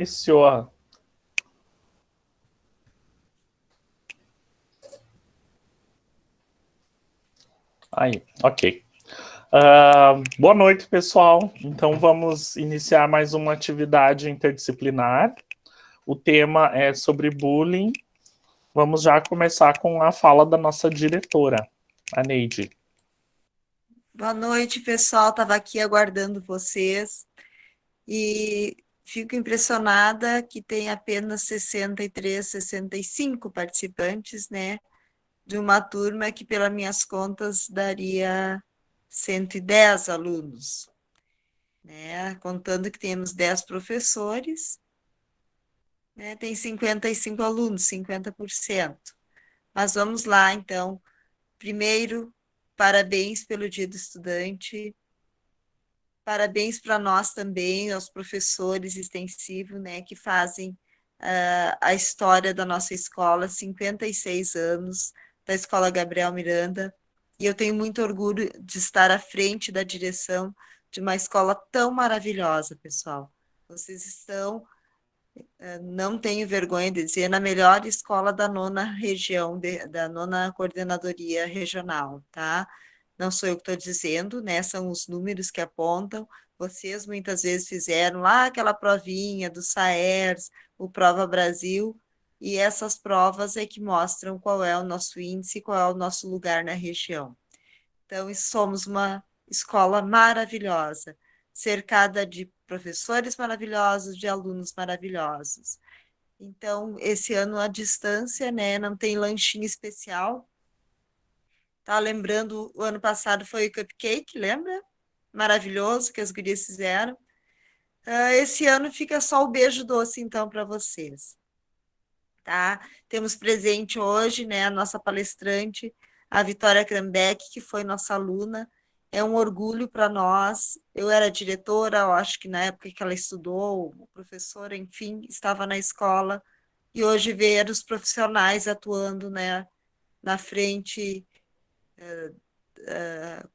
Iniciou. Aí, ok. Boa noite, pessoal. Então, vamos iniciar mais uma atividade interdisciplinar. O tema é sobre bullying. Vamos já começar com a fala da nossa diretora, a Neide. Boa noite, pessoal. Estava aqui aguardando vocês e fico impressionada que tem apenas 63, 65 participantes, né? De uma turma que, pelas minhas contas, daria 110 alunos, né? Contando que temos 10 professores, né? Tem 55 alunos, 50%. Mas vamos lá, então. Primeiro, parabéns pelo Dia do Estudante. Parabéns para nós também, aos professores extensivos, né, que fazem a história da nossa escola, 56 anos, da Escola Gabriel Miranda, e eu tenho muito orgulho de estar à frente da direção de uma escola tão maravilhosa, pessoal. Vocês estão, não tenho vergonha de dizer, na melhor escola da nona região, da nona coordenadoria regional, tá? Não sou eu que estou dizendo, né? São os números que apontam. Vocês muitas vezes fizeram lá aquela provinha do SAERS, o Prova Brasil, e essas provas é que mostram qual é o nosso índice, qual é o nosso lugar na região. Então, somos uma escola maravilhosa, cercada de professores maravilhosos, de alunos maravilhosos. Então, esse ano a distância, né? Não tem lanchinho especial. Tá lembrando, o ano passado foi o cupcake, lembra? Maravilhoso que as gurias fizeram. Esse ano fica só o beijo doce, então, para vocês, tá? Temos presente hoje, né, a nossa palestrante, a Vitória Krambeck, que foi nossa aluna. É um orgulho para nós. Eu era diretora, eu acho que na época que ela estudou, professora, enfim, estava na escola. E hoje ver os profissionais atuando, né, na frente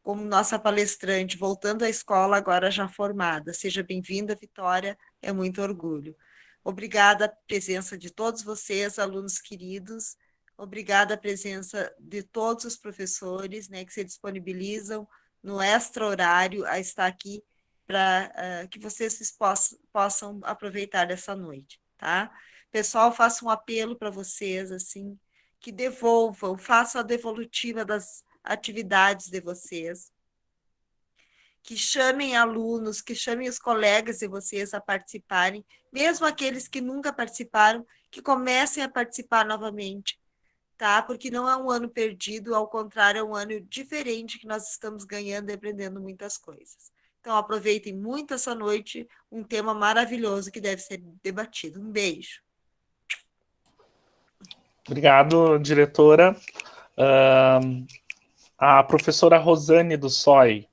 como nossa palestrante, voltando à escola agora já formada. Seja bem-vinda, Vitória, é muito orgulho. Obrigada a presença de todos vocês, alunos queridos, obrigada a presença de todos os professores, né, que se disponibilizam no extra-horário a estar aqui para que vocês possam aproveitar essa noite, tá? Pessoal, faço um apelo para vocês, assim, que devolvam, façam a devolutiva das atividades de vocês, que chamem alunos, que chamem os colegas de vocês a participarem, mesmo aqueles que nunca participaram, que comecem a participar novamente, tá? Porque não é um ano perdido, ao contrário, é um ano diferente que nós estamos ganhando e aprendendo muitas coisas. Então, aproveitem muito essa noite, um tema maravilhoso que deve ser debatido. Um beijo. Obrigado, diretora. A professora Rosane do SOI.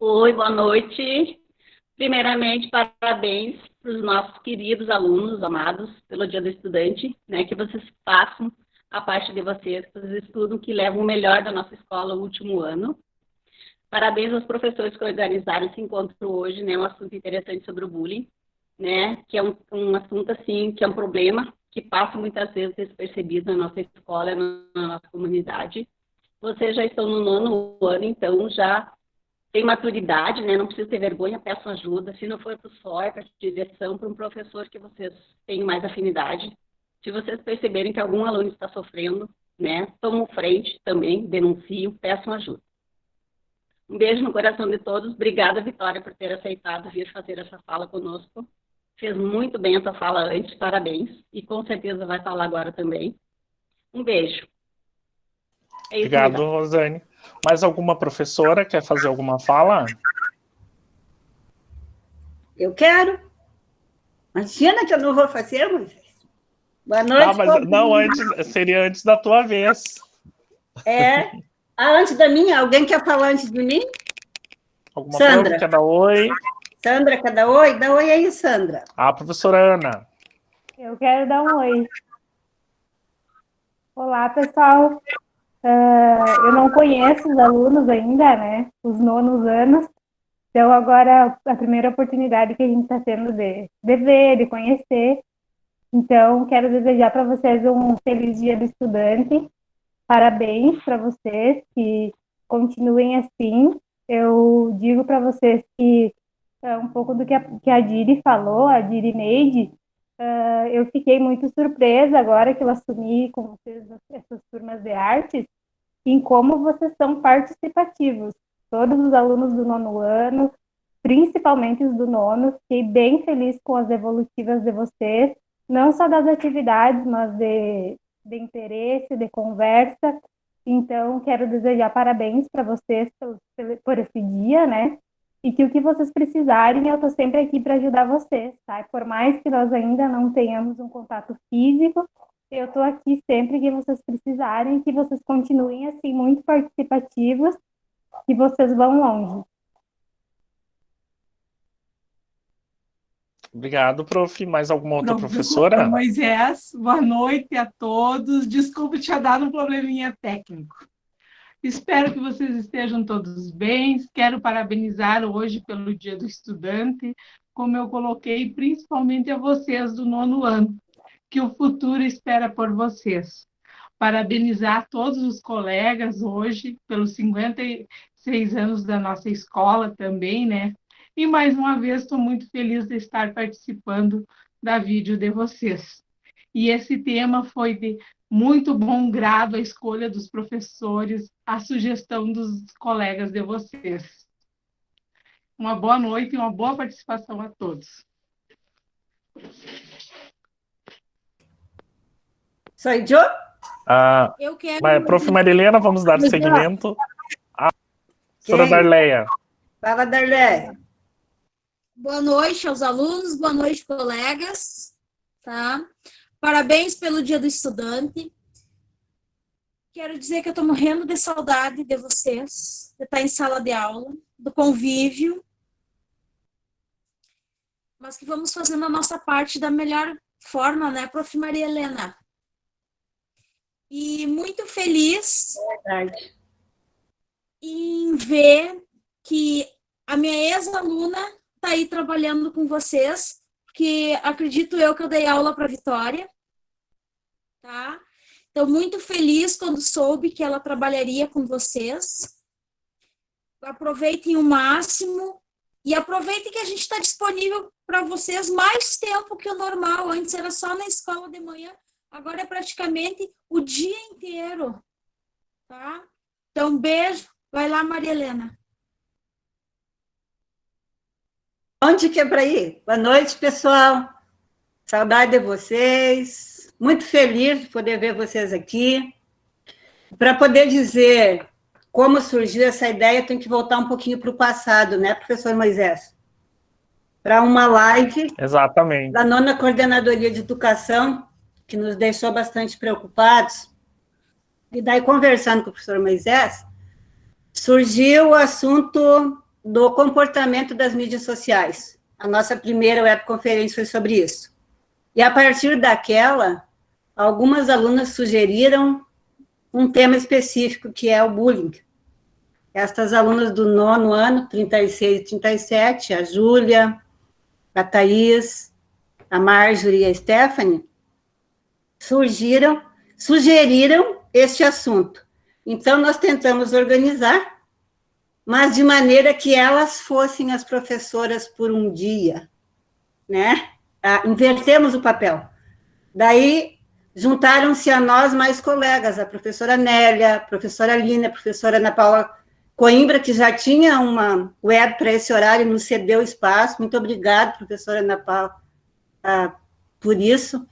Oi, boa noite. Primeiramente, parabéns para os nossos queridos alunos amados pelo Dia do Estudante, né? Que vocês façam a parte de vocês, que vocês estudam, que levam o melhor da nossa escola o último ano. Parabéns aos professores que organizaram esse encontro hoje, né? Um assunto interessante sobre o bullying, né? Que é um assunto, assim, que é um problema que passa muitas vezes despercebido na nossa escola, na nossa comunidade. Vocês já estão no nono ano, então já tem maturidade, né? Não precisa ter vergonha, peçam ajuda. Se não for para o SOI, para a direção, para um professor que vocês têm mais afinidade. Se vocês perceberem que algum aluno está sofrendo, né? Tomam frente também, denunciam, peçam ajuda. Um beijo no coração de todos. Obrigada, Vitória, por ter aceitado vir fazer essa fala conosco. Fez muito bem a sua fala antes, parabéns. E com certeza vai falar agora também. Um beijo. É isso, Obrigado, Rosane. Mais alguma professora quer fazer alguma fala? Eu quero. Imagina que eu não vou fazer, Moisés. Boa noite. Mas não, seria antes da tua vez. Antes da minha? Alguém quer falar antes de mim? Alguma Sandra. Quer dar oi? Sandra, quer dar oi? Dá oi aí, Sandra. A professora Ana. Eu quero dar um oi. Olá, pessoal. Eu não conheço os alunos ainda, né? Os nonos anos, Então, agora, a primeira oportunidade que a gente está tendo de ver, de conhecer. Então, quero desejar para vocês um feliz Dia do Estudante. Parabéns para vocês, que continuem assim. Eu digo para vocês que um pouco do que a Diri falou, a Diri Neide, eu fiquei muito surpresa agora que eu assumi com vocês essas turmas de artes, em como vocês são participativos. Todos os alunos do nono ano, principalmente os do nono, fiquei bem feliz com as evolutivas de vocês, não só das atividades, mas de interesse, de conversa. Então, quero desejar parabéns para vocês por esse dia, né? E que o que vocês precisarem, eu estou sempre aqui para ajudar vocês, tá? Por mais que nós ainda não tenhamos um contato físico, eu estou aqui sempre que vocês precisarem, que vocês continuem assim, muito participativos, que vocês vão longe. Obrigado, prof. Mais alguma outra professora? Professor Moisés, boa noite a todos. Desculpe, tinha dado um probleminha técnico. Espero que vocês estejam todos bem. Quero parabenizar hoje pelo Dia do Estudante, como eu coloquei, principalmente a vocês do nono ano, que o futuro espera por vocês. Parabenizar todos os colegas hoje pelos 56 anos da nossa escola também, né? E mais uma vez estou muito feliz de estar participando da vídeo de vocês. E esse tema foi de muito bom grado, a escolha dos professores, a sugestão dos colegas de vocês. Uma boa noite e uma boa participação a todos. Sou eu? Eu quero. Prof. Marilena, vamos dar seguimento à professora Darleia. Fala, Darleia. Boa noite aos alunos, boa noite, colegas. Tá? Parabéns pelo Dia do Estudante. Quero dizer que eu estou morrendo de saudade de vocês, de estar em sala de aula, do convívio, mas que vamos fazendo a nossa parte da melhor forma, né, prof. Maria Helena? E muito feliz em ver que a minha ex-aluna está aí trabalhando com vocês, que acredito eu que eu dei aula para a Vitória, tá? Então, muito feliz quando soube que ela trabalharia com vocês. Aproveitem o máximo e aproveitem que a gente está disponível para vocês mais tempo que o normal. Antes era só na escola de manhã, agora é praticamente o dia inteiro, tá? Então, beijo. Vai lá, Maria Helena. Onde que é para ir? Boa noite, pessoal. Saudade de vocês. Muito feliz de poder ver vocês aqui. Para poder dizer como surgiu essa ideia, tem que voltar um pouquinho para o passado, né, professor Moisés? Para uma live Exatamente. da nona Coordenadoria de Educação, que nos deixou bastante preocupados. E daí, conversando com o professor Moisés, surgiu o assunto do comportamento das mídias sociais. A nossa primeira webconferência foi sobre isso. E, a partir daquela, algumas alunas sugeriram um tema específico, que é o bullying. Estas alunas do nono ano, 36 e 37, a Júlia, a Thaís, a Marjorie e a Stephanie, sugeriram este assunto. Então, nós tentamos organizar, mas de maneira que elas fossem as professoras por um dia, né? Invertemos o papel. Daí, juntaram-se a nós mais colegas, a professora Nélia, a professora Lina, a professora Ana Paula Coimbra, que já tinha uma web para esse horário, nos cedeu espaço. Muito obrigada, professora Ana Paula, por isso.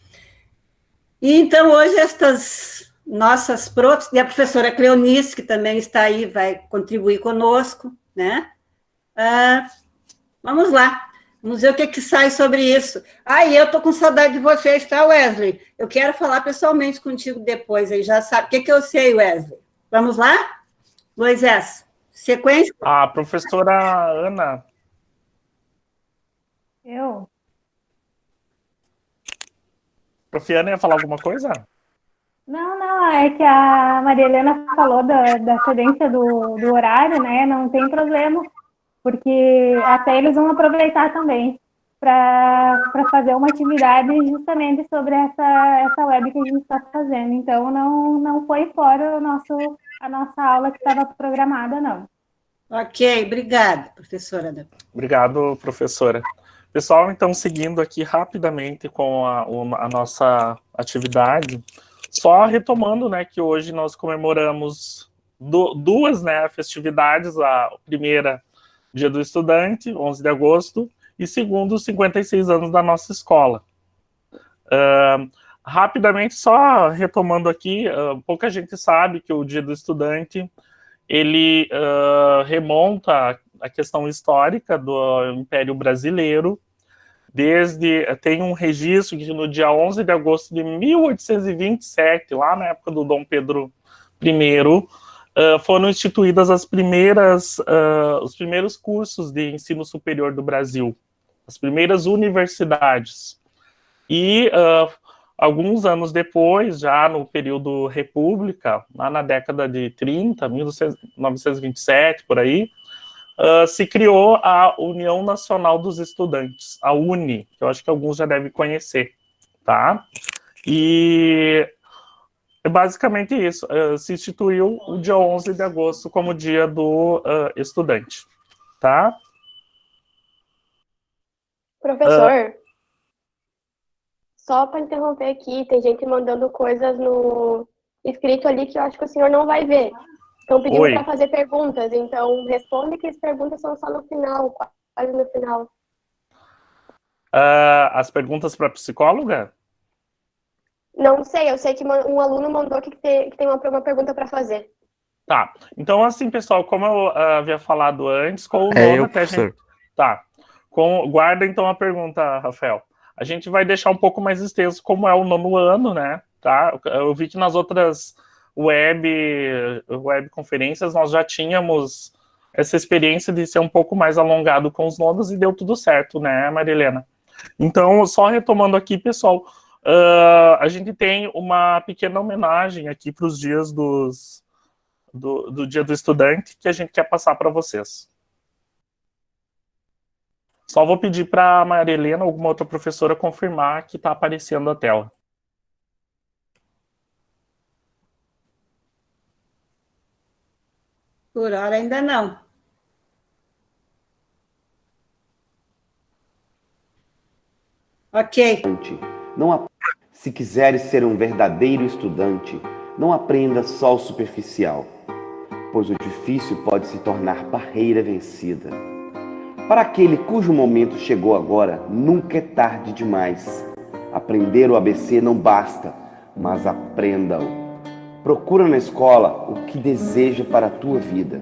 E, então, hoje, estas nossas profs, e a professora Cleonice, que também está aí, vai contribuir conosco, né? Vamos lá. Vamos ver o que sai sobre isso. E eu estou com saudade de vocês, tá, Wesley? Eu quero falar pessoalmente contigo depois, aí já sabe. O que eu sei, Wesley? Vamos lá? Moisés, sequência? A professora Ana. Eu? Prof. Ana ia falar alguma coisa? Não, é que a Maria Helena falou da cedência do horário, né? Não tem problema. porque até eles vão aproveitar também para fazer uma atividade justamente sobre essa web que a gente está fazendo. Então, não foi fora a nossa aula que estava programada, não. Ok, obrigada, professora. Obrigado, professora. Pessoal, então, seguindo aqui rapidamente com a nossa atividade, só retomando, né, que hoje nós comemoramos duas, né, festividades, a primeira, Dia do Estudante, 11 de agosto, e segundo, os 56 anos da nossa escola. Rapidamente, só retomando aqui, pouca gente sabe que o Dia do Estudante, ele remonta à questão histórica do Império Brasileiro, tem um registro que no dia 11 de agosto de 1827, lá na época do Dom Pedro I, foram instituídas os primeiros cursos de ensino superior do Brasil, as primeiras universidades. E alguns anos depois, já no período República, lá na década de 30, 1927, por aí, se criou a União Nacional dos Estudantes, a UNE, que eu acho que alguns já devem conhecer, tá? E é basicamente isso, se instituiu o dia 11 de agosto como dia do estudante, tá? Professor, só para interromper aqui, tem gente mandando coisas no escrito ali que eu acho que o senhor não vai ver. Estão pedindo para fazer perguntas, então responde que as perguntas são só no final, quase no final. As perguntas para a psicóloga? Não sei, eu sei que um aluno mandou que tem uma pergunta para fazer. Tá, então assim, pessoal, como eu havia falado antes, com o nono até a gente... Tá, guarda então a pergunta, Rafael. A gente vai deixar um pouco mais extenso como é o nono ano, né? Tá? Eu vi que nas outras webconferências nós já tínhamos essa experiência de ser um pouco mais alongado com os nonos e deu tudo certo, né, Marilena? Então, só retomando aqui, pessoal, a gente tem uma pequena homenagem aqui para os dias do Dia do Estudante que a gente quer passar para vocês. Só vou pedir para a Marilena ou alguma outra professora confirmar que está aparecendo a tela. Por hora ainda não. Ok. Se quiseres ser um verdadeiro estudante, não aprenda só o superficial, pois o difícil pode se tornar barreira vencida. Para aquele cujo momento chegou agora, nunca é tarde demais. Aprender o ABC não basta, mas aprenda-o. Procura na escola o que deseja para a tua vida,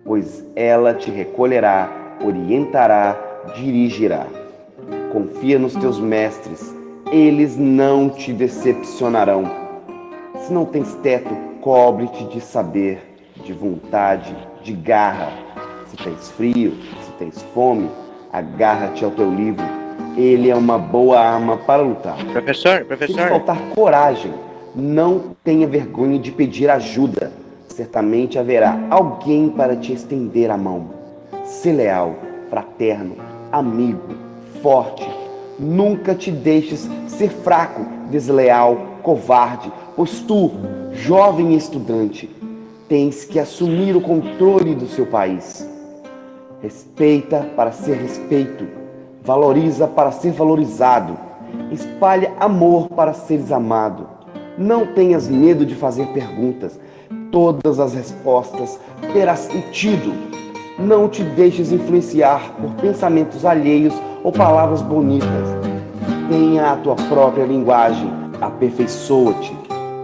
pois ela te recolherá, orientará, dirigirá. Confia nos teus mestres, eles não te decepcionarão. Se não tens teto, cobre-te de saber, de vontade, de garra. Se tens frio, se tens fome, agarra-te ao teu livro. Ele é uma boa arma para lutar. Professor. Se te faltar coragem, não tenha vergonha de pedir ajuda. Certamente haverá alguém para te estender a mão. Sê leal, fraterno, amigo, forte. Nunca te deixes ser fraco, desleal, covarde, pois tu, jovem estudante, tens que assumir o controle do seu país. Respeita para ser respeito, valoriza para ser valorizado, espalha amor para seres amado. Não tenhas medo de fazer perguntas, todas as respostas terás sentido. Não te deixes influenciar por pensamentos alheios ou palavras bonitas. Tenha a tua própria linguagem, aperfeiçoa-te.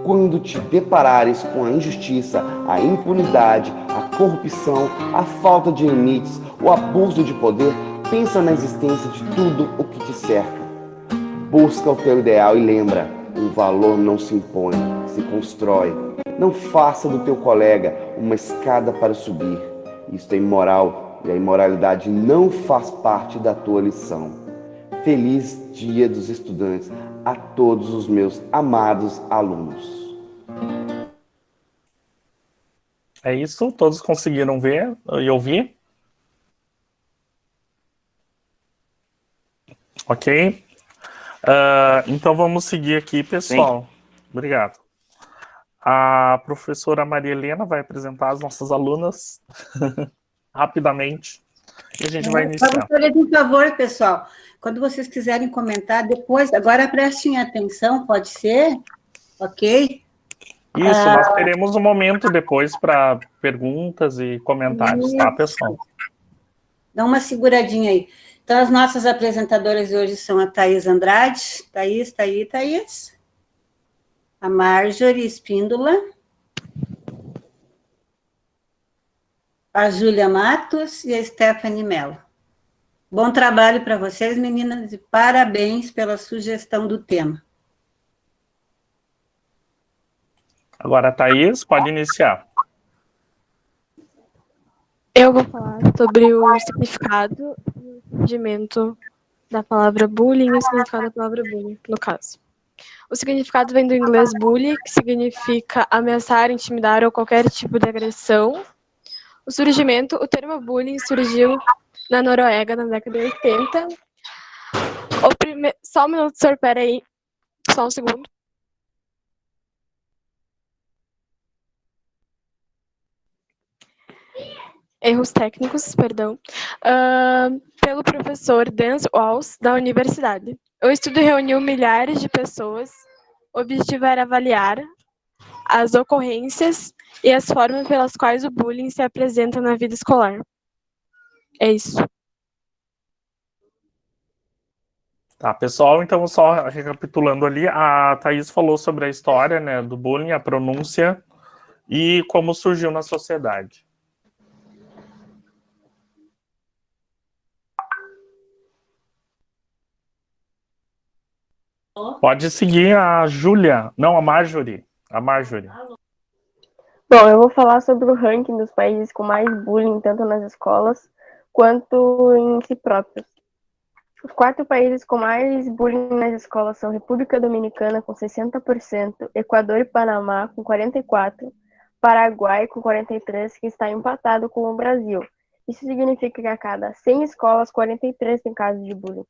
Quando te deparares com a injustiça, a impunidade, a corrupção, a falta de limites, o abuso de poder, pensa na existência de tudo o que te cerca. Busca o teu ideal e lembra, um valor não se impõe, se constrói. Não faça do teu colega uma escada para subir. Isto é imoral e a imoralidade não faz parte da tua lição. Feliz Dia dos Estudantes a todos os meus amados alunos. É isso? Todos conseguiram ver e ouvir? Ok? Então vamos seguir aqui, pessoal. Obrigado. A professora Maria Helena vai apresentar as nossas alunas rapidamente e a gente vai iniciar. Por favor, pessoal, quando vocês quiserem comentar depois, agora prestem atenção, pode ser? Ok? Isso, nós teremos um momento depois para perguntas e comentários, tá, pessoal? Dá uma seguradinha aí. Então, as nossas apresentadoras de hoje são a Thaís Andrade. Thaís, tá aí, Thaís? A Marjorie Espíndola. A Júlia Matos e a Stephanie Mello. Bom trabalho para vocês, meninas, e parabéns pela sugestão do tema. Agora, Thaís, pode iniciar. Eu vou falar sobre o significado e o surgimento da palavra bullying e o significado da palavra bullying, no caso. O significado vem do inglês bully, que significa ameaçar, intimidar ou qualquer tipo de agressão. O surgimento, o termo bullying surgiu na Noruega na década de 80. Só um minuto, senhor, peraí. Só um segundo. Erros técnicos, perdão. Pelo professor Dan Walls, da universidade. O estudo reuniu milhares de pessoas. O objetivo era avaliar as ocorrências e as formas pelas quais o bullying se apresenta na vida escolar. É isso. Tá, pessoal, então só recapitulando ali, a Thaís falou sobre a história, né, do bullying, a pronúncia e como surgiu na sociedade. Pode seguir a Júlia, não, a Marjorie. A Marjorie. Bom, eu vou falar sobre o ranking dos países com mais bullying, tanto nas escolas quanto em si próprios. Os 4 países com mais bullying nas escolas são República Dominicana, com 60%, Equador e Panamá, com 44%, Paraguai, com 43%, que está empatado com o Brasil. Isso significa que a cada 100 escolas, 43 têm casos de bullying.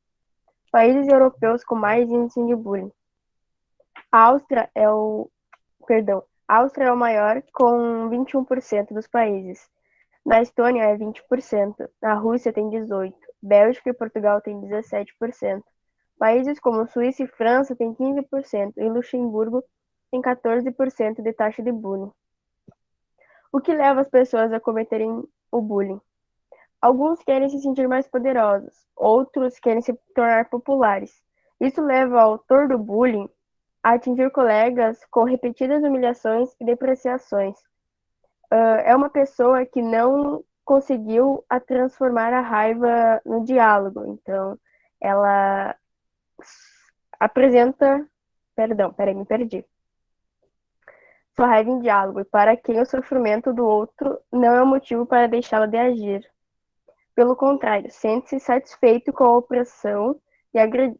Países europeus com mais índice de bullying. A Áustria é o maior, com 21% dos países. Na Estônia é 20%, na Rússia tem 18%, Bélgica e Portugal têm 17%. Países como Suíça e França têm 15% e Luxemburgo tem 14% de taxa de bullying. O que leva as pessoas a cometerem o bullying? Alguns querem se sentir mais poderosos, outros querem se tornar populares. Isso leva o autor do bullying a atingir colegas com repetidas humilhações e depreciações. É uma pessoa que não conseguiu transformar a raiva no diálogo. Então, ela apresenta... me perdi. Sua raiva em diálogo, e para quem o sofrimento do outro não é um motivo para deixá-la de agir. Pelo contrário, sente-se satisfeito com a opressão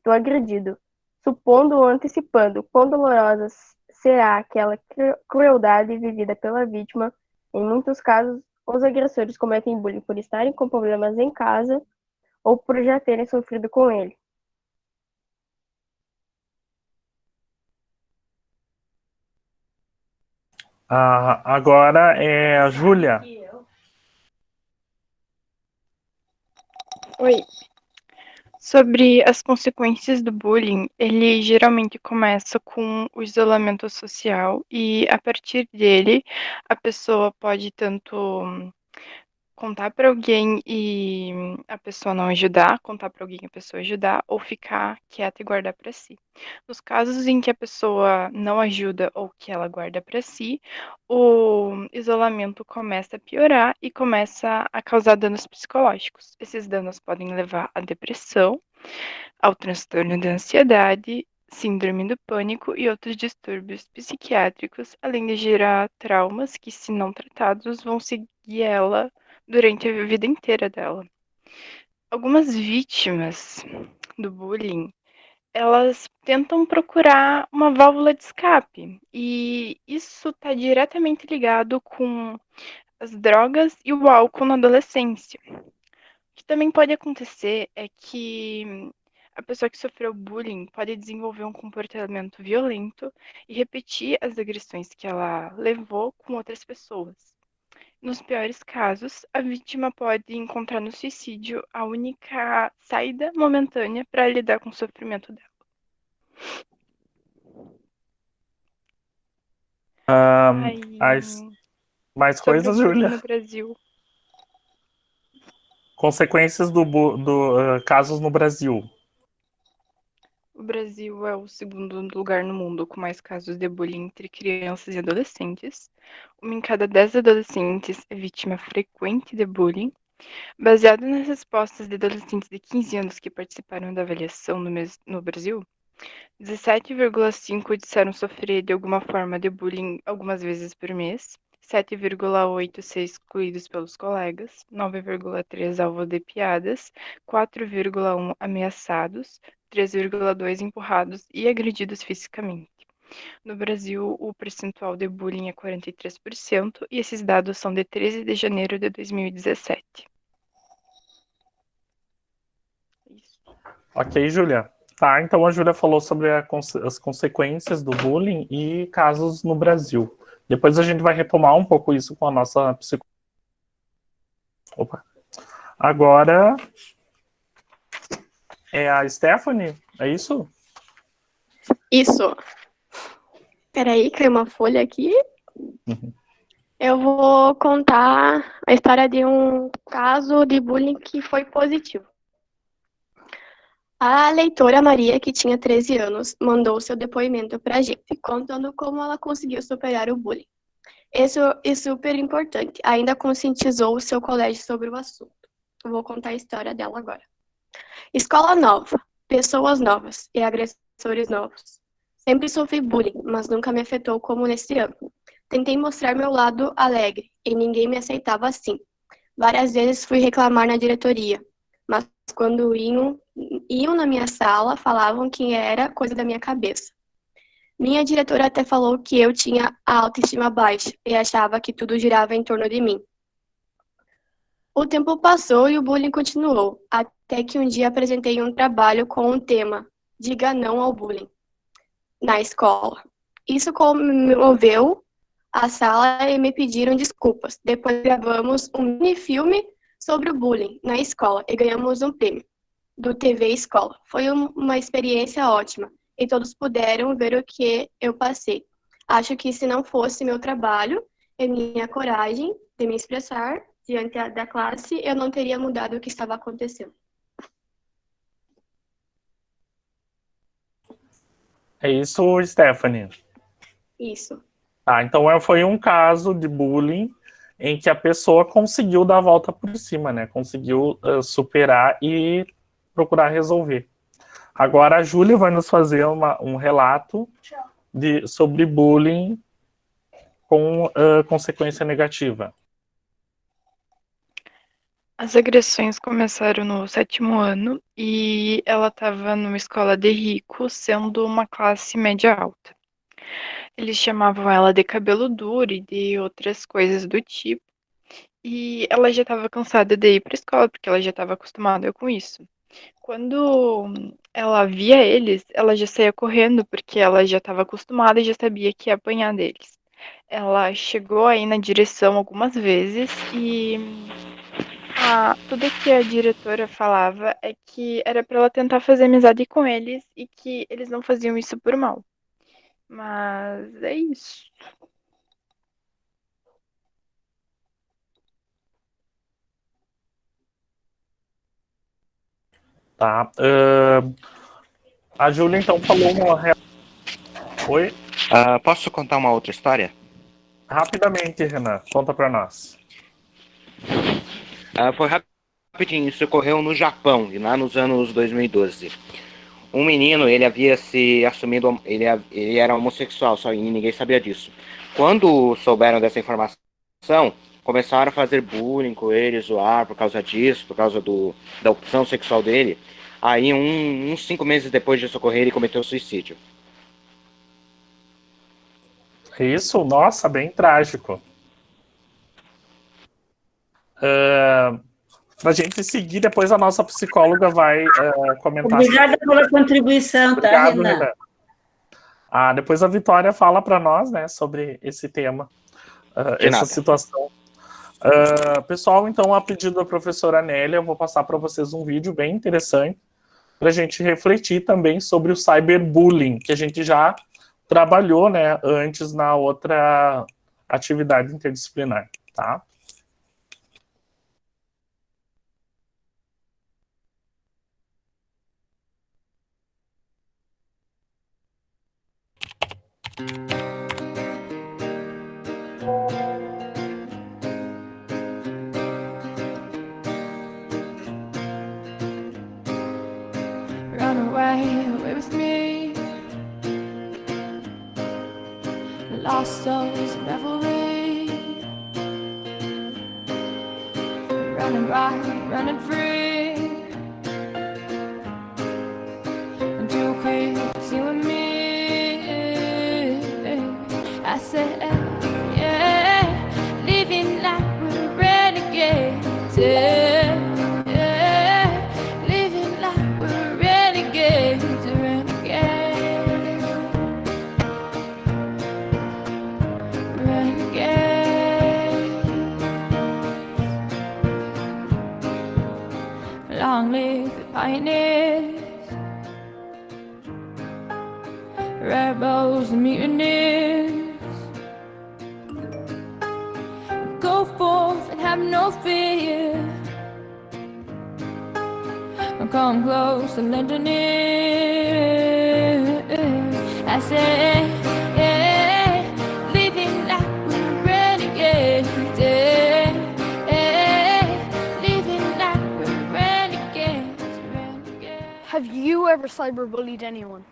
do agredido, supondo ou antecipando quão dolorosa será aquela crueldade vivida pela vítima. Em muitos casos, os agressores cometem bullying por estarem com problemas em casa ou por já terem sofrido com ele. Agora é a Júlia. Oi. Sobre as consequências do bullying, ele geralmente começa com o isolamento social e, a partir dele, a pessoa pode tanto contar para alguém e a pessoa não ajudar, contar para alguém e a pessoa ajudar, ou ficar quieta e guardar para si. Nos casos em que a pessoa não ajuda ou que ela guarda para si, o isolamento começa a piorar e começa a causar danos psicológicos. Esses danos podem levar à depressão, ao transtorno da ansiedade, síndrome do pânico e outros distúrbios psiquiátricos, além de gerar traumas que, se não tratados, vão seguir ela durante a vida inteira dela. Algumas vítimas do bullying, elas tentam procurar uma válvula de escape, e isso está diretamente ligado com as drogas e o álcool na adolescência. O que também pode acontecer é que A pessoa que sofreu bullying pode desenvolver um comportamento violento e repetir as agressões que ela levou com outras pessoas. Nos piores casos, a vítima pode encontrar no suicídio a única saída momentânea para lidar com o sofrimento dela. Mais Sobre coisas, o bullying Júlia? no Brasil. Consequências do casos no Brasil. O Brasil é o segundo lugar no mundo com mais casos de bullying entre crianças e adolescentes. Uma em cada 10 adolescentes é vítima frequente de bullying. Baseado nas respostas de adolescentes de 15 anos que participaram da avaliação no Brasil, 17,5% disseram sofrer de alguma forma de bullying algumas vezes por mês, 7,8% ser excluídos pelos colegas, 9,3% alvo de piadas, 4,1% ameaçados, 3,2% empurrados e agredidos fisicamente. No Brasil, o percentual de bullying é 43% e esses dados são de 13 de janeiro de 2017. Ok, Júlia. Tá, então a Júlia falou sobre as consequências do bullying e casos no Brasil. Depois a gente vai retomar um pouco isso com a nossa psicóloga. Opa. Agora é a Stephanie, é isso? Isso. Peraí, caiu uma folha aqui. Eu vou contar a história de um caso de bullying que foi positivo. A leitora Maria, que tinha 13 anos, mandou seu depoimento para a gente, contando como ela conseguiu superar o bullying. Isso é super importante. Ainda conscientizou o seu colégio sobre o assunto. Eu vou contar a história dela agora. Escola nova, pessoas novas e agressores novos. Sempre sofri bullying, mas nunca me afetou como nesse ano. Tentei mostrar meu lado alegre e ninguém me aceitava assim. Várias vezes fui reclamar na diretoria, mas quando iam na minha sala, falavam que era coisa da minha cabeça. Minha diretora até falou que eu tinha a autoestima baixa e achava que tudo girava em torno de mim. O tempo passou e o bullying continuou, até que um dia apresentei um trabalho com o tema Diga Não ao Bullying na escola. Isso comoveu a sala e me pediram desculpas. Depois gravamos um mini-filme sobre o bullying na escola e ganhamos um prêmio do TV Escola. Foi uma experiência ótima e todos puderam ver o que eu passei. Acho que se não fosse meu trabalho e minha coragem de me expressar diante da classe, eu não teria mudado o que estava acontecendo. É isso, Stephanie? Isso. Tá, então foi um caso de bullying em que a pessoa conseguiu dar a volta por cima, né? Conseguiu superar e procurar resolver. Agora a Júlia vai nos fazer um relato sobre bullying com consequência negativa. As agressões começaram no 7º ano e ela estava numa escola de rico, sendo uma classe média alta. Eles chamavam ela de cabelo duro e de outras coisas do tipo. E ela já estava cansada de ir para a escola, porque ela já estava acostumada com isso. Quando ela via eles, ela já saía correndo, porque ela já estava acostumada e já sabia que ia apanhar deles. Ela chegou aí na direção algumas vezes e tudo que a diretora falava é que era para ela tentar fazer amizade com eles e que eles não faziam isso por mal. Mas é isso. Tá. A Júlia, então, falou uma... Oi? Posso contar uma outra história? Rapidamente, Renan. Conta para nós. Foi rapidinho. Isso ocorreu no Japão, e lá nos anos 2012. Um menino, ele havia se assumido... Ele era homossexual, só e ninguém sabia disso. Quando souberam dessa informação, começaram a fazer bullying com ele, zoar por causa disso, por causa da opção sexual dele. Aí, uns 5 meses depois disso ocorrer, ele cometeu suicídio. Isso, nossa, bem trágico. Para a gente seguir, depois a nossa psicóloga vai comentar. Obrigada pela contribuição, tá, Obrigado, Renan? Renan. Depois a Vitória fala para nós, né, sobre esse tema, essa situação. Pessoal, então, a pedido da professora Nélia, eu vou passar para vocês um vídeo bem interessante para a gente refletir também sobre o cyberbullying, que a gente já trabalhou, né, antes na outra atividade interdisciplinar, tá? Run away, away with me. Lost souls in revelry. Running wild, running free. I'm too quick, you and me. I said, yeah, living like we're renegades. Yeah, living like we're renegades, renegades, renegades. Long live the pioneers, rebels and mutineers. Go forth and have no fear. Come close and lend an ear. I say, yeah, living like we're renegades. Yeah, living like we're renegades, renegades. Have you ever cyberbullied anyone?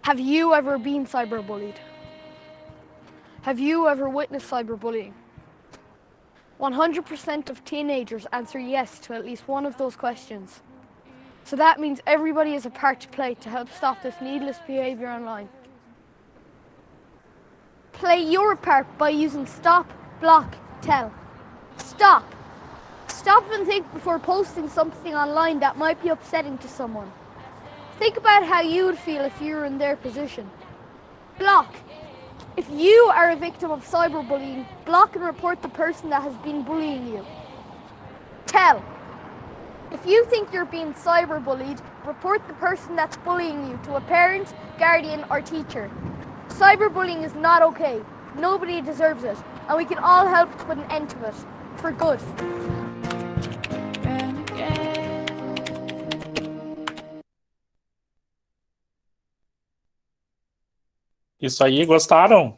Have you ever been cyberbullied? Have you ever witnessed cyberbullying? 100% of teenagers answer yes to at least one of those questions. So that means everybody has a part to play to help stop this needless behaviour online. Play your part by using stop, block, tell. Stop. Stop and think before posting something online that might be upsetting to someone. Think about how you would feel if you were in their position. Block. If you are a victim of cyberbullying, block and report the person that has been bullying you. Tell. If you think you're being cyberbullied, report the person that's bullying you to a parent, guardian, or teacher. Cyberbullying is not okay. Nobody deserves it, and we can all help to put an end to it, for good. Isso aí, gostaram?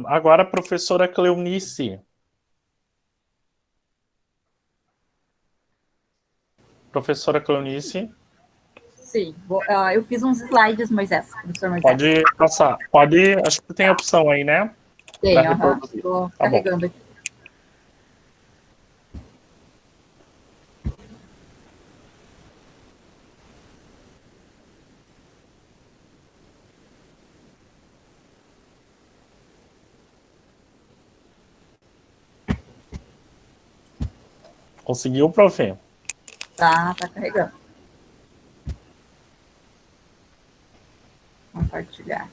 Agora a professora Cleonice. Professora Cleonice. Sim, eu fiz uns slides, Moisés, professor Moisés. Pode passar. Pode, acho que tem opção aí, né? Tem, estou carregando aqui. Conseguiu, prof? Tá carregando. Compartilhar.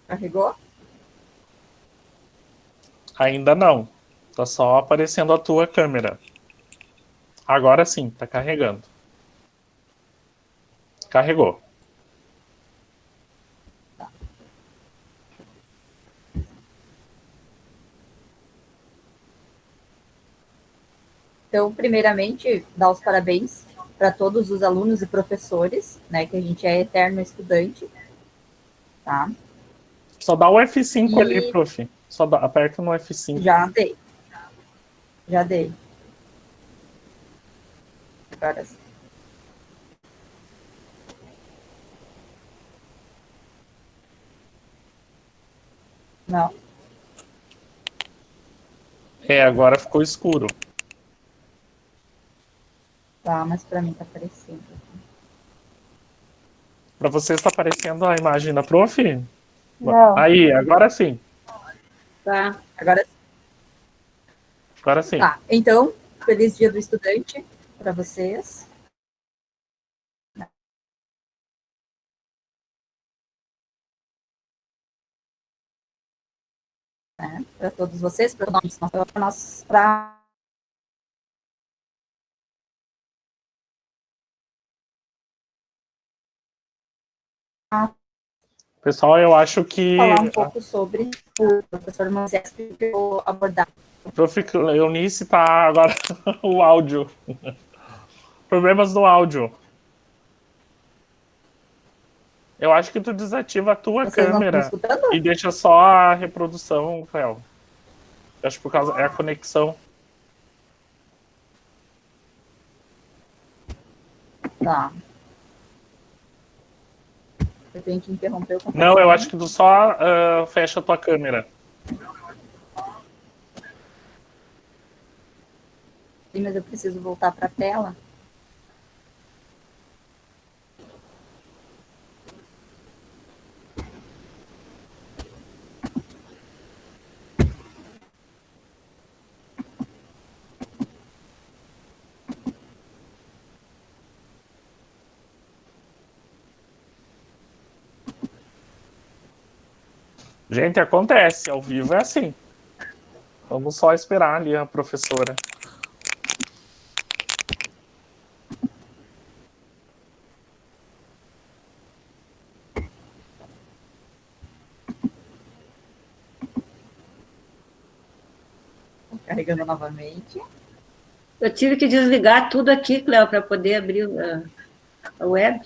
Carregou? Ainda não. Tá só aparecendo a tua câmera. Agora sim, tá carregando. Carregou. Tá. Então, primeiramente, dar os parabéns para todos os alunos e professores, né, que a gente é eterno estudante, tá? Só dá o F5 ali, prof. Só aperta no F5. Já dei. Já dei. Agora sim. Não. Agora ficou escuro. Tá, mas para mim tá aparecendo. Para você está aparecendo a imagem da prof? Não. Aí, agora sim. Tá, agora sim. Tá, então, feliz Dia do Estudante para vocês. Para todos vocês, para nós, Pessoal, eu acho que... falar um pouco sobre o professor Moisés que eu abordar. Prof. Eunice tá agora o áudio. Problemas no áudio. Eu acho que tu desativa a tua Vocês não câmera estão escutando? e deixa só a reprodução, Fel. Eu acho que por causa é a conexão. Tá. Eu tenho que interromper o computador. Não, eu acho que tu só fecha a tua câmera. Sim, mas eu preciso voltar para a tela. Gente, acontece, ao vivo é assim. Vamos só esperar ali a professora. Carregando novamente. Eu tive que desligar tudo aqui, Cléo, para poder abrir a web.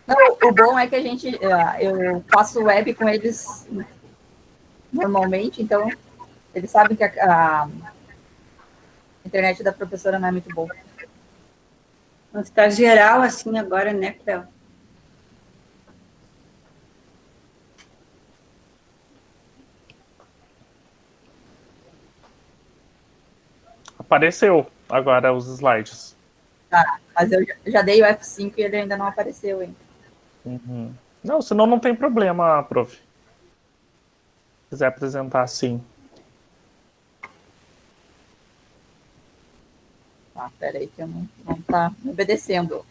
Não, o bom é que eu faço web com eles normalmente, então eles sabem que a internet da professora não é muito boa. Mas está geral assim agora, né, Cléo? Apareceu agora os slides. Tá, mas eu já dei o F5 e ele ainda não apareceu ainda. Uhum. Não, senão não tem problema, prof. Se quiser apresentar assim. Tá, peraí que eu não tá me obedecendo.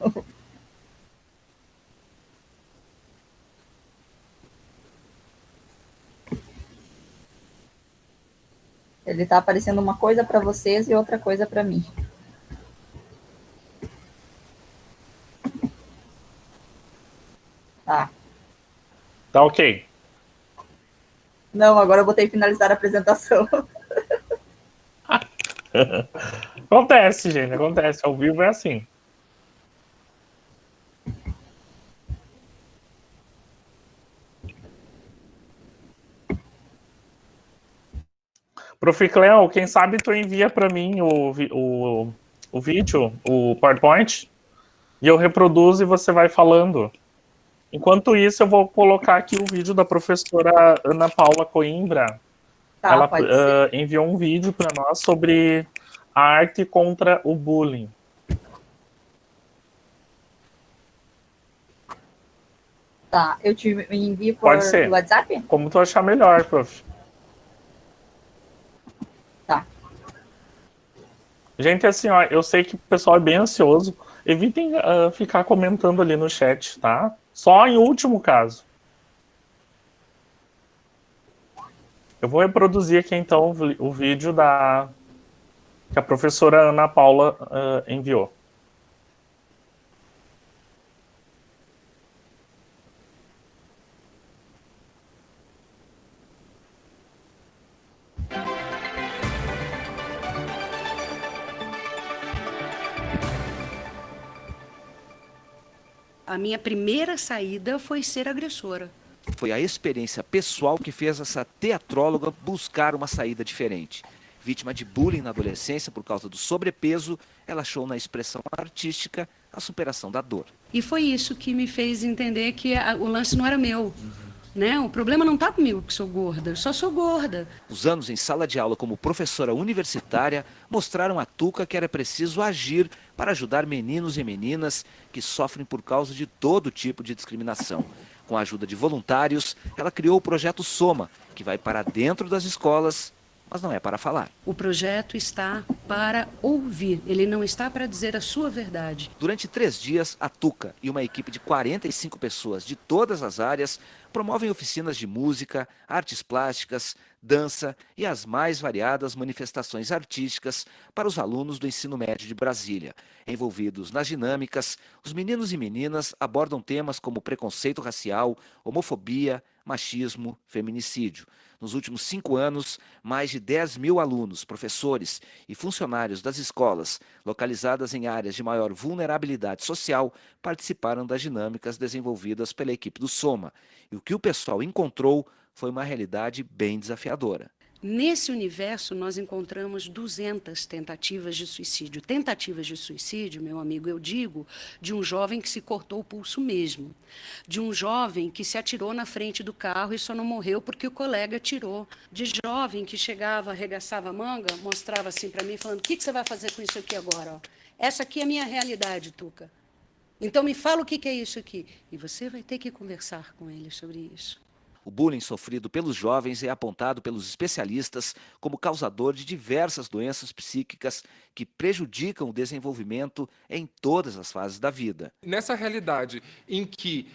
Ele tá aparecendo uma coisa para vocês e outra coisa para mim. Tá. Tá ok. Não, agora eu botei finalizar a apresentação. Acontece, gente, acontece. Ao vivo é assim. Prof. Cleo, quem sabe tu envia para mim o vídeo, o PowerPoint, e eu reproduzo e você vai falando. Enquanto isso, eu vou colocar aqui o vídeo da professora Ana Paula Coimbra. Tá, ela pode ser. enviou um vídeo para nós sobre a arte contra o bullying. Tá, eu te envio por WhatsApp? Como tu achar melhor, prof. Tá. Gente, assim, ó, eu sei que o pessoal é bem ansioso. Evitem ficar comentando ali no chat, tá? Só em último caso. Eu vou reproduzir aqui, então, o vídeo que a professora Ana Paula enviou. A minha primeira saída foi ser agressora. Foi a experiência pessoal que fez essa teatróloga buscar uma saída diferente. Vítima de bullying na adolescência por causa do sobrepeso, ela achou na expressão artística a superação da dor. E foi isso que me fez entender que o lance não era meu. né? O problema não está comigo que sou gorda, eu só sou gorda. Os anos em sala de aula como professora universitária mostraram a Tuca que era preciso agir para ajudar meninos e meninas que sofrem por causa de todo tipo de discriminação. Com a ajuda de voluntários, ela criou o projeto Soma, que vai para dentro das escolas, mas não é para falar. O projeto está para ouvir, ele não está para dizer a sua verdade. Durante 3 dias, a Tuca e uma equipe de 45 pessoas de todas as áreas promovem oficinas de música, artes plásticas, dança e as mais variadas manifestações artísticas para os alunos do ensino médio de Brasília. Envolvidos nas dinâmicas, os meninos e meninas abordam temas como preconceito racial, homofobia, machismo, feminicídio. Nos últimos 5 anos, mais de 10 mil alunos, professores e funcionários das escolas localizadas em áreas de maior vulnerabilidade social participaram das dinâmicas desenvolvidas pela equipe do Soma. E o que o pessoal encontrou foi uma realidade bem desafiadora. Nesse universo, nós encontramos 200 tentativas de suicídio. Tentativas de suicídio, meu amigo, eu digo, de um jovem que se cortou o pulso mesmo. De um jovem que se atirou na frente do carro e só não morreu porque o colega atirou. De jovem que chegava, arregaçava a manga, mostrava assim para mim, falando, o que você vai fazer com isso aqui agora? Ó? Essa aqui é a minha realidade, Tuca. Então me fala o que é isso aqui. E você vai ter que conversar com ele sobre isso. O bullying sofrido pelos jovens é apontado pelos especialistas como causador de diversas doenças psíquicas que prejudicam o desenvolvimento em todas as fases da vida. Nessa realidade em que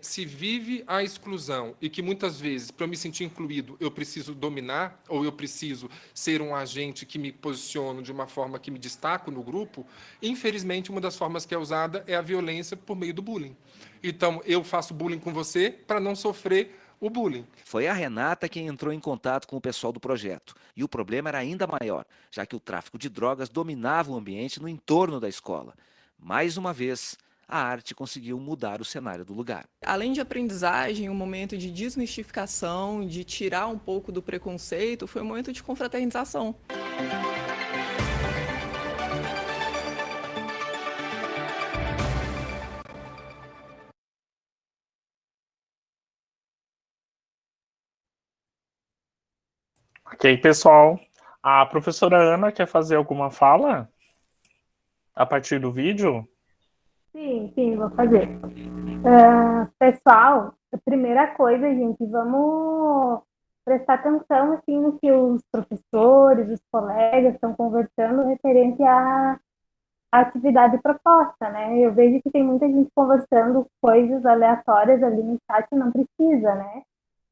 se vive a exclusão e que muitas vezes, para eu me sentir incluído, eu preciso dominar ou eu preciso ser um agente que me posiciono de uma forma que me destaco no grupo, infelizmente uma das formas que é usada é a violência por meio do bullying. Então, eu faço bullying com você para não sofrer o bullying. Foi a Renata quem entrou em contato com o pessoal do projeto. E o problema era ainda maior, já que o tráfico de drogas dominava o ambiente no entorno da escola. Mais uma vez, a arte conseguiu mudar o cenário do lugar. Além de aprendizagem, um momento de desmistificação, de tirar um pouco do preconceito, foi um momento de confraternização. Ok, pessoal. A professora Ana quer fazer alguma fala a partir do vídeo? Sim, vou fazer. Pessoal, a primeira coisa, gente, vamos prestar atenção assim, no que os professores, os colegas estão conversando referente à atividade proposta, né? Eu vejo que tem muita gente conversando coisas aleatórias ali no chat e não precisa, né?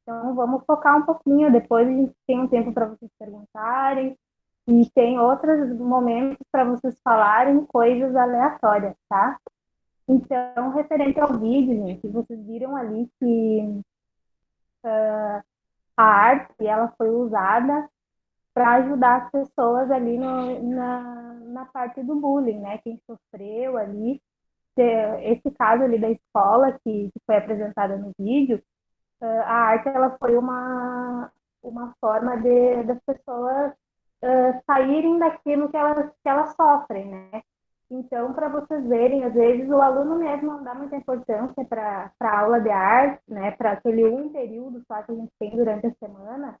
Então, vamos focar um pouquinho, depois a gente tem um tempo para vocês perguntarem e tem outros momentos para vocês falarem coisas aleatórias, tá? Então, referente ao vídeo, gente, vocês viram ali que a arte, ela foi usada para ajudar as pessoas ali na parte do bullying, né? Quem sofreu ali, esse caso ali da escola que foi apresentada no vídeo, a arte ela foi uma forma das pessoas saírem daquilo que elas sofrem, né? Então, para vocês verem, às vezes o aluno mesmo não dá muita importância para a aula de arte, né? Para aquele período só que a gente tem durante a semana,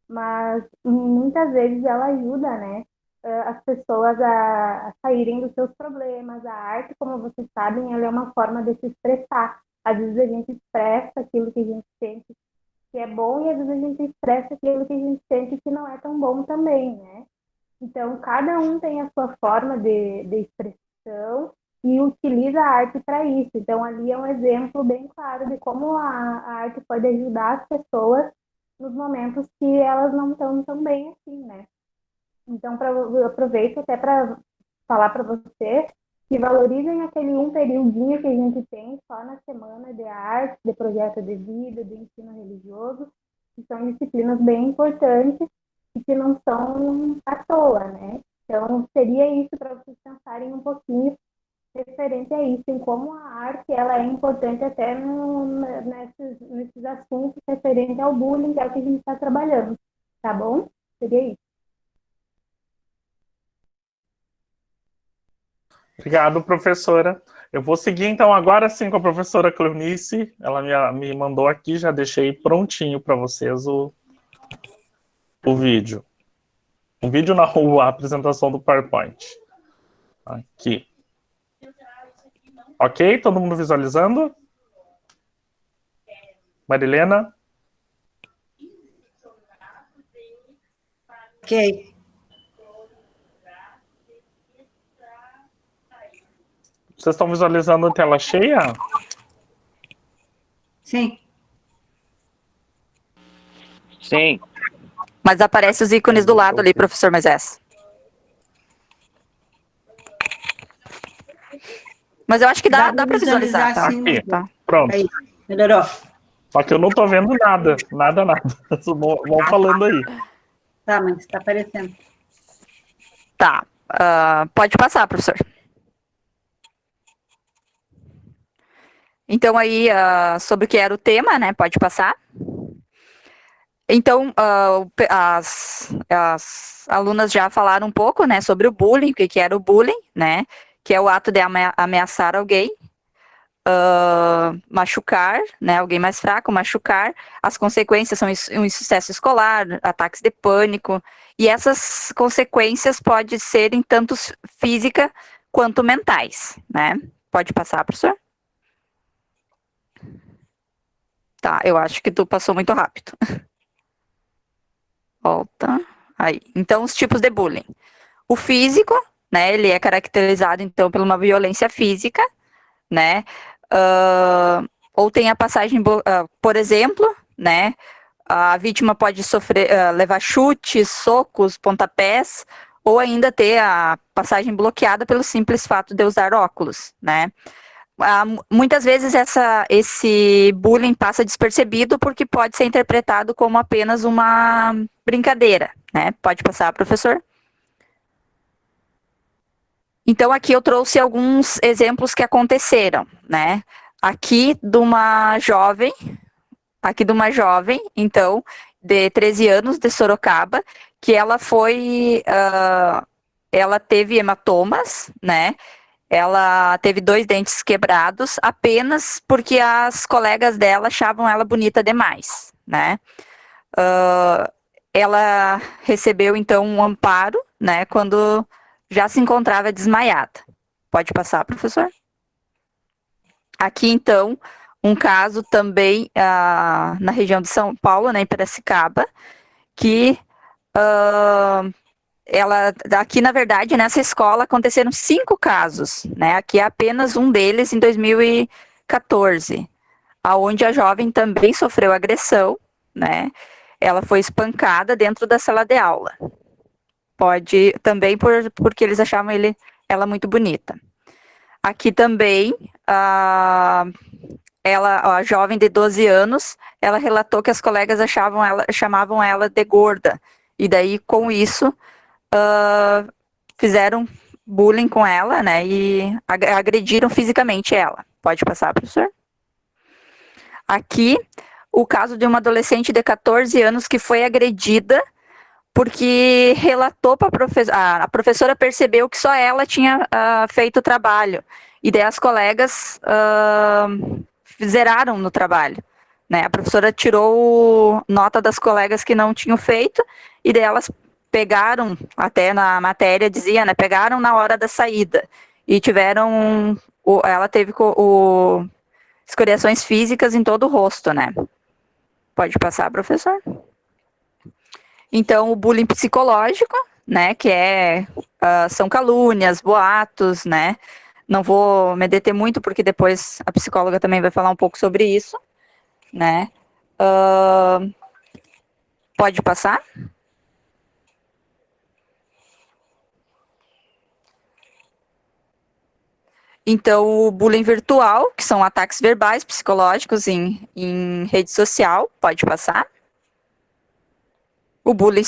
mas muitas vezes ela ajuda, né? As pessoas a saírem dos seus problemas. A arte, como vocês sabem, ela é uma forma de se expressar. Às vezes a gente expressa aquilo que a gente sente que é bom e às vezes a gente expressa aquilo que a gente sente que não é tão bom também, né? Então, cada um tem a sua forma de expressão e utiliza a arte para isso. Então, ali é um exemplo bem claro de como a arte pode ajudar as pessoas nos momentos que elas não estão tão bem assim, né? Então, eu aproveito até para falar para vocês que valorizem aquele periodinho que a gente tem só na semana de arte, de projeto de vida, de ensino religioso, que são disciplinas bem importantes e que não são à toa, né? Então, seria isso para vocês pensarem um pouquinho referente a isso, em como a arte ela é importante até nesses assuntos referentes ao bullying, que é o que a gente está trabalhando, tá bom? Seria isso. Obrigado, professora. Eu vou seguir, então, agora sim com a professora Cleonice. Ela me mandou aqui, já deixei prontinho para vocês o vídeo. O vídeo na rua, a apresentação do PowerPoint. Aqui. Ok? Todo mundo visualizando? Marilena? Ok. Vocês estão visualizando a tela cheia? Sim. Sim. Mas aparece os ícones do lado ali, professor Moisés. Mas eu acho que dá para visualizar. Tá? Sim, Aqui. Tá. Pronto. Aí, melhorou. Só que eu não tô vendo nada. Nada. Vão falando aí. Tá, mas está aparecendo. Tá. Pode passar, professor. Então, aí, sobre o que era o tema, né? Pode passar. Então, as alunas já falaram um pouco, né, sobre o bullying, o que era o bullying, né? Que é o ato de ameaçar alguém, machucar, né? Alguém mais fraco, machucar. As consequências são um insucesso escolar, ataques de pânico. E essas consequências podem ser em tanto física quanto mentais, né? Pode passar, professor? Tá, eu acho que tu passou muito rápido. Volta. Aí. Então, os tipos de bullying. O físico, né? Ele é caracterizado, então, por uma violência física, né? Ou tem a passagem, por exemplo, né? A vítima pode levar chutes, socos, pontapés, ou ainda ter a passagem bloqueada pelo simples fato de usar óculos, né? Muitas vezes esse bullying passa despercebido porque pode ser interpretado como apenas uma brincadeira, né? Pode passar, professor? Então, aqui eu trouxe alguns exemplos que aconteceram, né? Aqui de uma jovem, então, de 13 anos, de Sorocaba, que ela teve hematomas, né? Ela teve 2 dentes quebrados apenas porque as colegas dela achavam ela bonita demais, né? Ela recebeu, então, um amparo, né, quando já se encontrava desmaiada. Pode passar, professor? Aqui, então, um caso também na região de São Paulo, né, em Piracicaba, que aqui, na verdade, nessa escola aconteceram 5 casos, né? Aqui é apenas um deles em 2014, aonde a jovem também sofreu agressão, né? Ela foi espancada dentro da sala de aula. Pode também porque eles achavam ela muito bonita. Aqui também a jovem de 12 anos, ela relatou que as colegas chamavam ela de gorda. E daí, com isso, fizeram bullying com ela, né, e agrediram fisicamente ela. Pode passar, professor? Aqui, o caso de uma adolescente de 14 anos que foi agredida porque relatou para a professora percebeu que só ela tinha feito o trabalho, e daí as colegas zeraram no trabalho, né? A professora tirou nota das colegas que não tinham feito, e daí elas pegaram, até na matéria dizia, né, pegaram na hora da saída, e ela teve escoriações físicas em todo o rosto, né? Pode passar, professor? Então, o bullying psicológico, né, que são calúnias, boatos, né? Não vou me deter muito, porque depois a psicóloga também vai falar um pouco sobre isso, né? Pode passar? Então, o bullying virtual, que são ataques verbais, psicológicos em rede social, pode passar. O bullying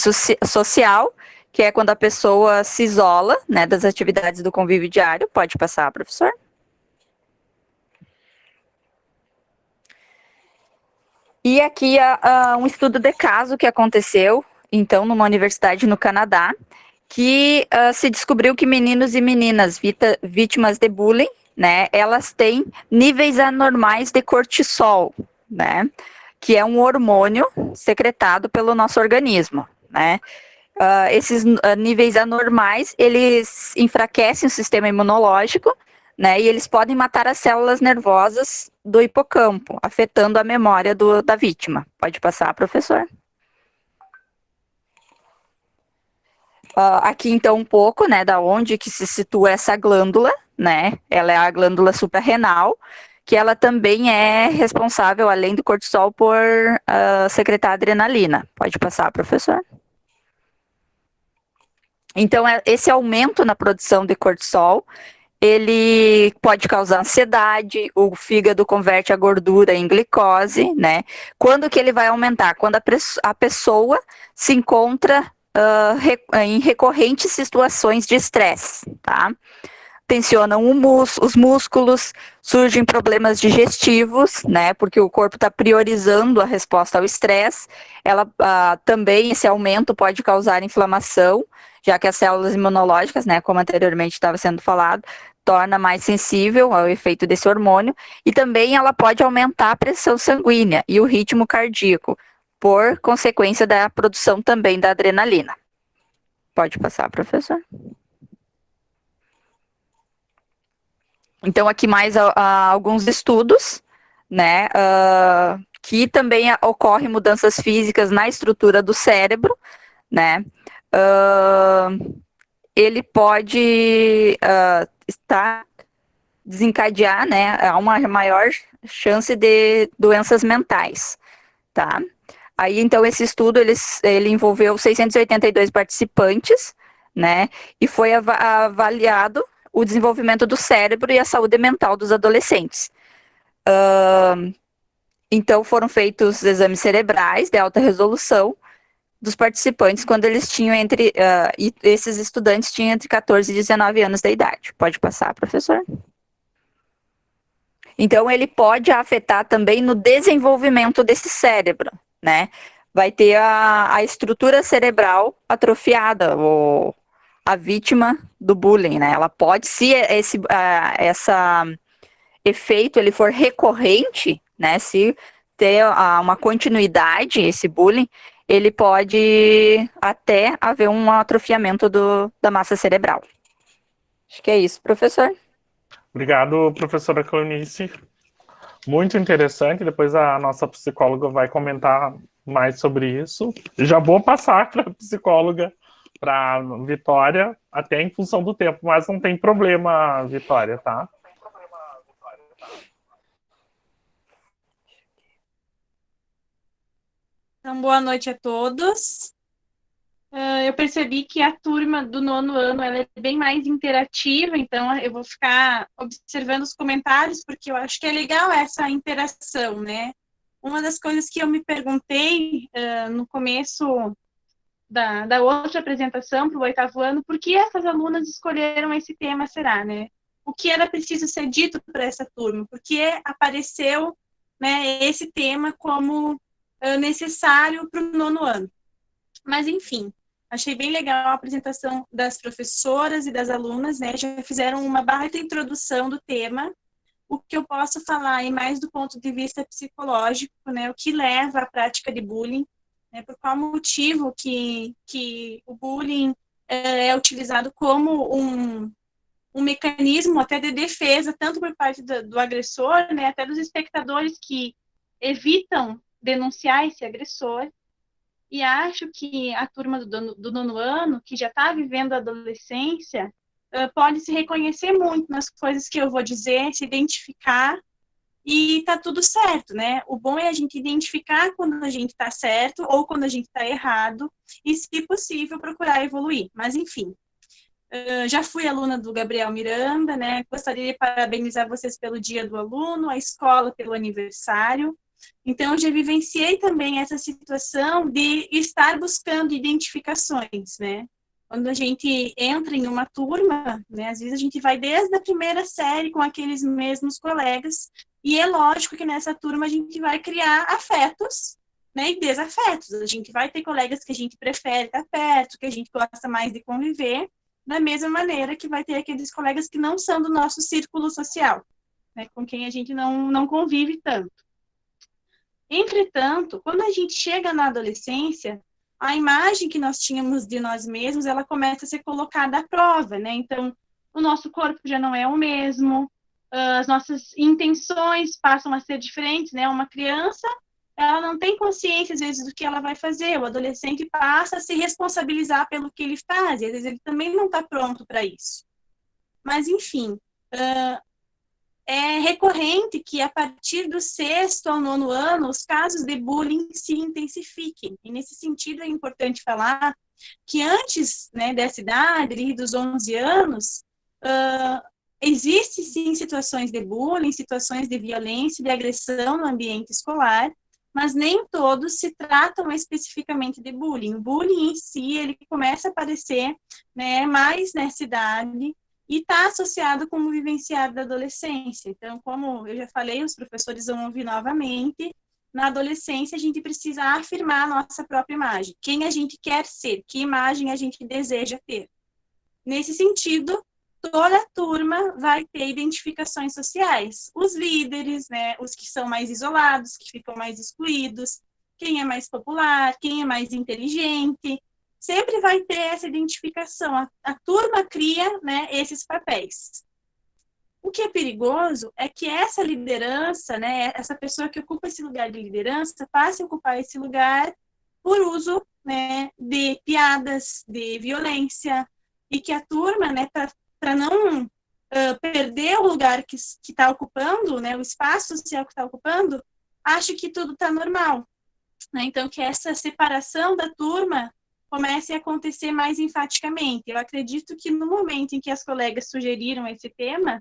social, que é quando a pessoa se isola, né, das atividades do convívio diário. Pode passar, professor. E aqui um estudo de caso que aconteceu, então, numa universidade no Canadá, que se descobriu que meninos e meninas vítimas de bullying, né, elas têm níveis anormais de cortisol, né, que é um hormônio secretado pelo nosso organismo, né. Esses níveis anormais, eles enfraquecem o sistema imunológico, né, e eles podem matar as células nervosas do hipocampo, afetando a memória da vítima. Pode passar, professor? Aqui, então, um pouco, né, da onde que se situa essa glândula, né, ela é a glândula suprarrenal, que ela também é responsável, além do cortisol, por secretar adrenalina. Pode passar, professor? Então, esse aumento na produção de cortisol, ele pode causar ansiedade, o fígado converte a gordura em glicose, né? Quando que ele vai aumentar? Quando a pessoa se encontra em recorrentes situações de estresse, tá? Tensionam os músculos, surgem problemas digestivos, né? Porque o corpo está priorizando a resposta ao estresse. Também esse aumento pode causar inflamação, já que as células imunológicas, né, como anteriormente estava sendo falado, torna mais sensível ao efeito desse hormônio, e também ela pode aumentar a pressão sanguínea e o ritmo cardíaco, por consequência da produção também da adrenalina. Pode passar, professor? Então, aqui mais alguns estudos, né, que também ocorrem mudanças físicas na estrutura do cérebro, né, ele pode desencadear, né, uma maior chance de doenças mentais, tá? Aí, então, esse estudo, ele envolveu 682 participantes, né, e foi avaliado o desenvolvimento do cérebro e a saúde mental dos adolescentes. Então, foram feitos exames cerebrais de alta resolução dos participantes quando eles tinham e esses estudantes tinham entre 14 e 19 anos de idade. Pode passar, professor? Então, ele pode afetar também no desenvolvimento desse cérebro, né? Vai ter a estrutura cerebral atrofiada, a vítima do bullying, né? Ela pode, se esse efeito ele for recorrente, né? Se ter uma continuidade, esse bullying, ele pode até haver um atrofiamento da massa cerebral. Acho que é isso, professor. Obrigado, professora Cleonice. Muito interessante. Depois a nossa psicóloga vai comentar mais sobre isso. Já vou passar para a psicóloga, para Vitória, até em função do tempo, mas não tem problema, Vitória, tá? Então, boa noite a todos. Eu percebi que a turma do 9º ano ela é bem mais interativa, então eu vou ficar observando os comentários, porque eu acho que é legal essa interação, né? Uma das coisas que eu me perguntei no começo da outra apresentação para o 8º ano, por que essas alunas escolheram esse tema, será, né? O que era preciso ser dito para essa turma? Por que apareceu, né, esse tema como necessário para o 9º ano? Mas, enfim, achei bem legal a apresentação das professoras e das alunas, né? Já fizeram uma baita introdução do tema. O que eu posso falar é mais do ponto de vista psicológico, né? O que leva à prática de bullying, né? Por qual motivo que o bullying é utilizado como um mecanismo até de defesa, tanto por parte do agressor, né? Até dos espectadores que evitam denunciar esse agressor. E acho que a turma do 9º ano, que já está vivendo a adolescência, pode se reconhecer muito nas coisas que eu vou dizer, se identificar, e tá tudo certo, né? O bom é a gente identificar quando a gente está certo ou quando a gente está errado, e, se possível, procurar evoluir. Mas, enfim, já fui aluna do Gabriel Miranda, né? Gostaria de parabenizar vocês pelo Dia do Aluno, a escola pelo aniversário. Então, eu já vivenciei também essa situação de estar buscando identificações, né? Quando a gente entra em uma turma, né, às vezes a gente vai desde a primeira série com aqueles mesmos colegas, e é lógico que nessa turma a gente vai criar afetos, né, e desafetos. A gente vai ter colegas que a gente prefere estar perto, que a gente gosta mais de conviver, da mesma maneira que vai ter aqueles colegas que não são do nosso círculo social, né, com quem a gente não convive tanto. Entretanto, quando a gente chega na adolescência, a imagem que nós tínhamos de nós mesmos, ela começa a ser colocada à prova, né? Então, o nosso corpo já não é o mesmo, as nossas intenções passam a ser diferentes, né? Uma criança, ela não tem consciência, às vezes, do que ela vai fazer. O adolescente passa a se responsabilizar pelo que ele faz, e às vezes ele também não está pronto para isso. Mas, enfim, é recorrente que, a partir do 6º ao 9º ano, os casos de bullying se intensifiquem. E, nesse sentido, é importante falar que antes, né, dessa idade, ali, dos 11 anos, existem, sim, situações de bullying, situações de violência, de agressão no ambiente escolar, mas nem todos se tratam especificamente de bullying. O bullying em si, ele começa a aparecer, né, mais nessa idade, e está associado com o vivenciar da adolescência. Então, como eu já falei, os professores vão ouvir novamente, na adolescência a gente precisa afirmar a nossa própria imagem. Quem a gente quer ser, que imagem a gente deseja ter. Nesse sentido, toda a turma vai ter identificações sociais. Os líderes, né, os que são mais isolados, que ficam mais excluídos, quem é mais popular, quem é mais inteligente, sempre vai ter essa identificação. A turma cria, né, esses papéis. O que é perigoso é que essa liderança, né, essa pessoa que ocupa esse lugar de liderança, passe a ocupar esse lugar por uso, né, de piadas, de violência, e que a turma, né, para não perder o lugar que está ocupando, né, o espaço social que está ocupando, acha que tudo está normal. Né? Então, que essa separação da turma comece a acontecer mais enfaticamente. Eu acredito que no momento em que as colegas sugeriram esse tema,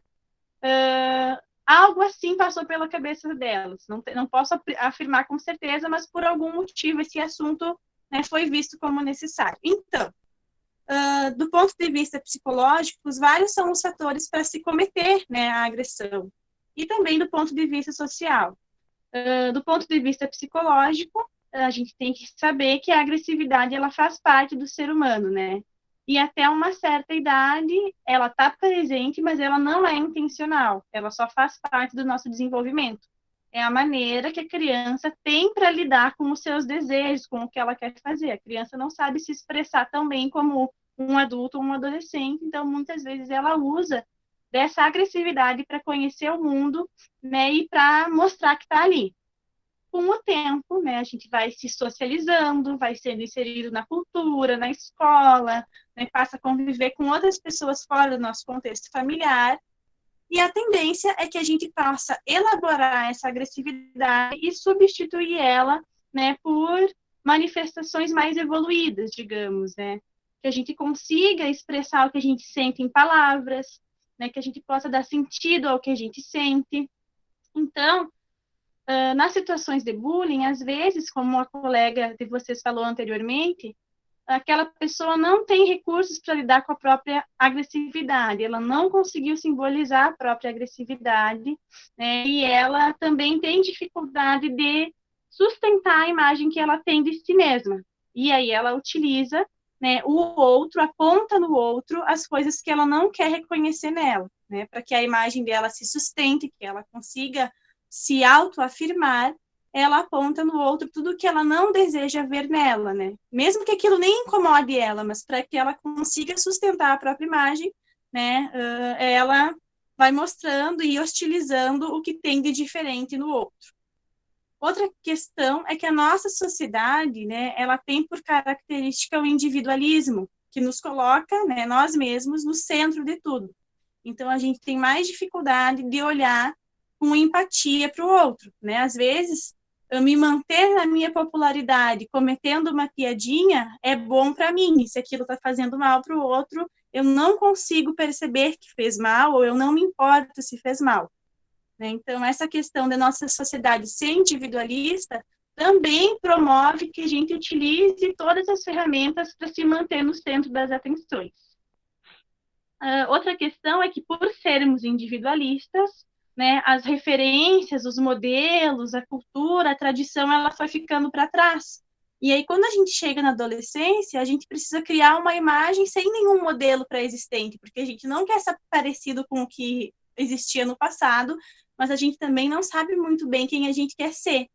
algo assim passou pela cabeça delas. Não posso afirmar com certeza, mas por algum motivo esse assunto, né, foi visto como necessário. Então, do ponto de vista psicológico, vários são os fatores para se cometer, né, a agressão. E também do ponto de vista social. Do ponto de vista psicológico, a gente tem que saber que a agressividade, ela faz parte do ser humano, né? E até uma certa idade, ela está presente, mas ela não é intencional. Ela só faz parte do nosso desenvolvimento. É a maneira que a criança tem para lidar com os seus desejos, com o que ela quer fazer. A criança não sabe se expressar tão bem como um adulto ou um adolescente, então muitas vezes ela usa dessa agressividade para conhecer o mundo, né, e para mostrar que está ali. Com o tempo, né, a gente vai se socializando, vai sendo inserido na cultura, na escola, né, passa a conviver com outras pessoas fora do nosso contexto familiar, e a tendência é que a gente possa elaborar essa agressividade e substituir ela, né, por manifestações mais evoluídas, digamos, né, que a gente consiga expressar o que a gente sente em palavras, né, que a gente possa dar sentido ao que a gente sente. Então, nas situações de bullying, às vezes, como a colega de vocês falou anteriormente, aquela pessoa não tem recursos para lidar com a própria agressividade, ela não conseguiu simbolizar a própria agressividade, né, e ela também tem dificuldade de sustentar a imagem que ela tem de si mesma. E aí ela utiliza, né, o outro, aponta no outro as coisas que ela não quer reconhecer nela, né, para que a imagem dela se sustente, que ela consiga se autoafirmar, ela aponta no outro tudo que ela não deseja ver nela, né? Mesmo que aquilo nem incomode ela, mas para que ela consiga sustentar a própria imagem, né? Ela vai mostrando e hostilizando o que tem de diferente no outro. Outra questão é que a nossa sociedade, né, ela tem por característica o individualismo, que nos coloca, né, nós mesmos, no centro de tudo. Então, a gente tem mais dificuldade de olhar com empatia para o outro, né? Às vezes, eu me manter na minha popularidade, cometendo uma piadinha, é bom para mim. Se aquilo está fazendo mal para o outro, eu não consigo perceber que fez mal, ou eu não me importo se fez mal. Né? Então, essa questão da nossa sociedade ser individualista também promove que a gente utilize todas as ferramentas para se manter no centro das atenções. Outra questão é que, por sermos individualistas, né, as referências, os modelos, a cultura, a tradição, ela foi ficando para trás. E aí, quando a gente chega na adolescência, a gente precisa criar uma imagem sem nenhum modelo pré-existente, porque a gente não quer ser parecido com o que existia no passado, mas a gente também não sabe muito bem quem a gente quer ser,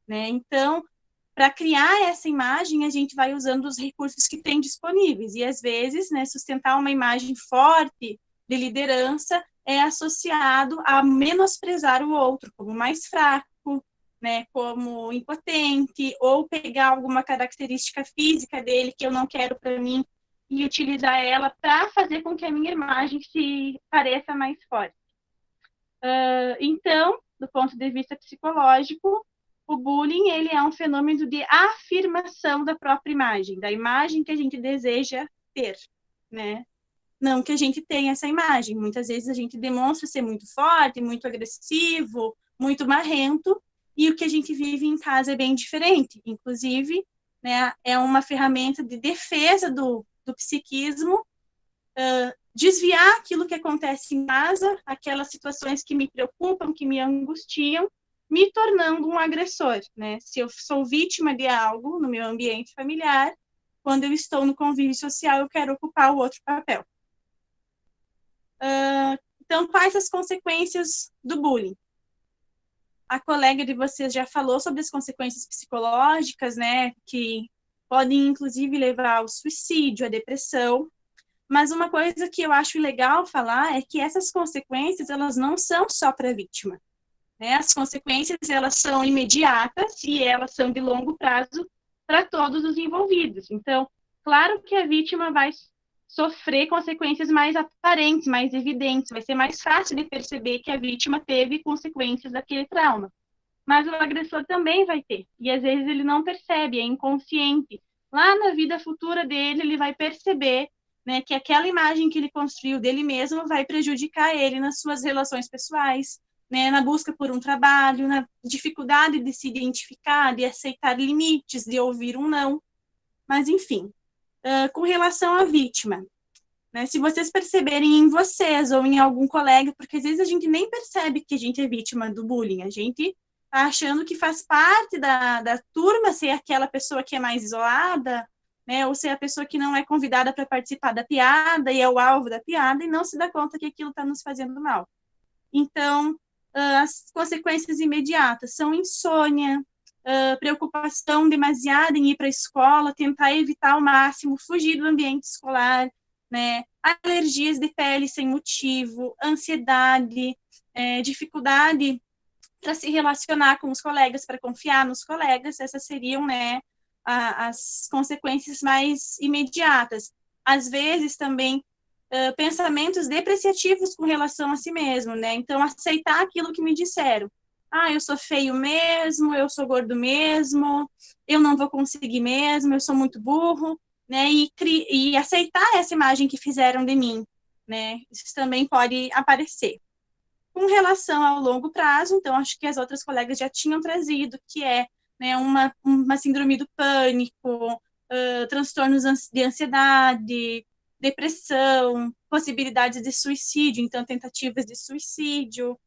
né? Então, para criar essa imagem, a gente vai usando os recursos que tem disponíveis, e às vezes, né, sustentar uma imagem forte de liderança é associado a menosprezar o outro como mais fraco, né, como impotente, ou pegar alguma característica física dele que eu não quero para mim e utilizar ela para fazer com que a minha imagem se pareça mais forte. Então, do ponto de vista psicológico, o bullying ele é um fenômeno de afirmação da própria imagem, da imagem que a gente deseja ter, né? Não que a gente tenha essa imagem. Muitas vezes a gente demonstra ser muito forte, muito agressivo, muito marrento, e o que a gente vive em casa é bem diferente. Inclusive, né, é uma ferramenta de defesa do psiquismo, desviar aquilo que acontece em casa, aquelas situações que me preocupam, que me angustiam, me tornando um agressor, né? Se eu sou vítima de algo no meu ambiente familiar, quando eu estou no convívio social, eu quero ocupar o outro papel. Então, quais as consequências do bullying? A colega de vocês já falou sobre as consequências psicológicas, né, que podem, inclusive, levar ao suicídio, à depressão, mas uma coisa que eu acho legal falar é que essas consequências, elas não são só para a vítima, né? As consequências, elas são imediatas e elas são de longo prazo para todos os envolvidos. Então, claro que a vítima vai sofrer consequências mais aparentes, mais evidentes, vai ser mais fácil de perceber que a vítima teve consequências daquele trauma. Mas o agressor também vai ter, e às vezes ele não percebe, é inconsciente. Lá na vida futura dele, ele vai perceber, né, que aquela imagem que ele construiu dele mesmo vai prejudicar ele nas suas relações pessoais, né, na busca por um trabalho, na dificuldade de se identificar, de aceitar limites, de ouvir um não. Mas, enfim, com relação à vítima, né, se vocês perceberem em vocês ou em algum colega, porque às vezes a gente nem percebe que a gente é vítima do bullying, a gente tá achando que faz parte da turma ser aquela pessoa que é mais isolada, né, ou ser a pessoa que não é convidada para participar da piada e é o alvo da piada e não se dá conta que aquilo está nos fazendo mal. Então, as consequências imediatas são insônia, preocupação demasiada em ir para a escola, tentar evitar ao máximo, fugir do ambiente escolar, né, alergias de pele sem motivo, ansiedade, dificuldade para se relacionar com os colegas, para confiar nos colegas, essas seriam, né, as consequências mais imediatas. Às vezes também pensamentos depreciativos com relação a si mesmo, né? Então, aceitar aquilo que me disseram. Eu sou feio mesmo, eu sou gordo mesmo, eu não vou conseguir mesmo, eu sou muito burro, né? E aceitar essa imagem que fizeram de mim, né? Isso também pode aparecer. Com relação ao longo prazo, então, acho que as outras colegas já tinham trazido, que é, né, uma síndrome do pânico, transtornos de ansiedade, depressão, possibilidades de suicídio, então tentativas de suicídio,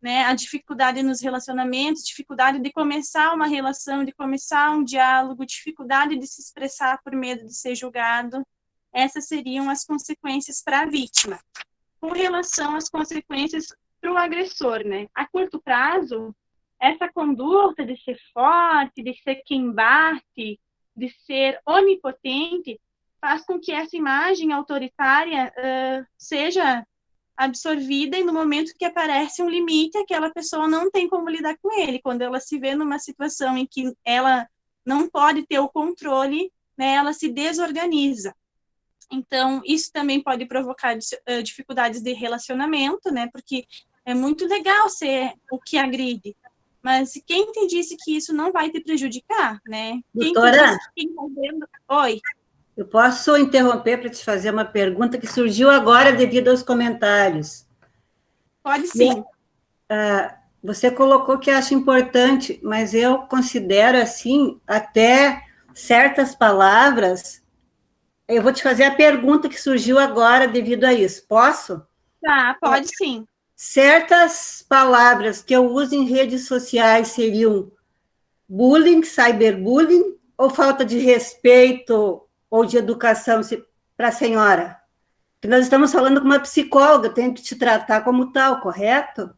né, a dificuldade nos relacionamentos, dificuldade de começar uma relação, de começar um diálogo, dificuldade de se expressar por medo de ser julgado. Essas seriam as consequências para a vítima. Com relação às consequências para o agressor, né, a curto prazo, essa conduta de ser forte, de ser quem bate, de ser onipotente, faz com que essa imagem autoritária seja absorvida e no momento que aparece um limite, aquela pessoa não tem como lidar com ele. Quando ela se vê numa situação em que ela não pode ter o controle, né, ela se desorganiza. Então, isso também pode provocar dificuldades de relacionamento, né, porque é muito legal ser o que agride, mas quem te disse que isso não vai te prejudicar, né? Doutora? Quem tá vendo... Oi. Eu posso interromper para te fazer uma pergunta que surgiu agora devido aos comentários. Pode sim. Você colocou que acha importante, mas eu considero assim, até certas palavras. Eu vou te fazer a pergunta que surgiu agora devido a isso. Posso? Tá, pode sim. certas palavras que eu uso em redes sociais seriam bullying, cyberbullying, ou falta de respeito ou de educação para a senhora? Que nós estamos falando com uma psicóloga, eu tenho que te tratar como tal, correto?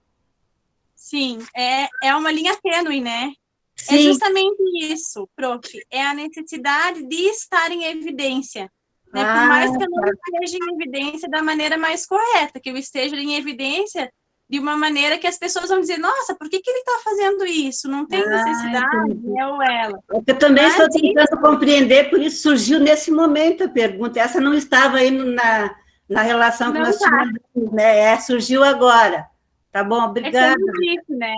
Sim, é uma linha tênue, né? Sim. É justamente isso, prof. É a necessidade de estar em evidência. Né? Por mais que eu não esteja em evidência da maneira mais correta, que eu esteja em evidência de uma maneira que as pessoas vão dizer, nossa, por que ele está fazendo isso? Não tem necessidade, ou ela. Eu também estou tentando compreender, por isso surgiu nesse momento a pergunta. Essa não estava aí na relação que nós tínhamos, né? Surgiu agora. Tá bom, obrigada. É como disse, né?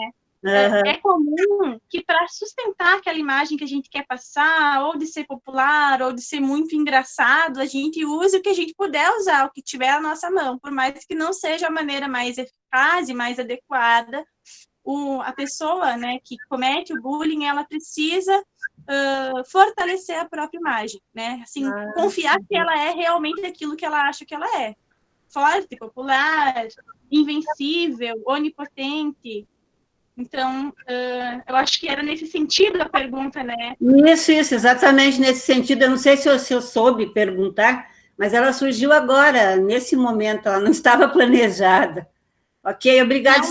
É comum que para sustentar aquela imagem que a gente quer passar, ou de ser popular, ou de ser muito engraçado, a gente use o que a gente puder usar, o que tiver à nossa mão, por mais que não seja a maneira mais eficaz e mais adequada. A pessoa, né, que comete o bullying, ela precisa fortalecer a própria imagem, né? Assim, confiar que ela é realmente aquilo que ela acha que ela é. Forte, popular, invencível, onipotente. Então, eu acho que era nesse sentido a pergunta, né? Isso, exatamente nesse sentido. Eu não sei se eu soube perguntar, mas ela surgiu agora, nesse momento, ela não estava planejada. Ok, obrigada.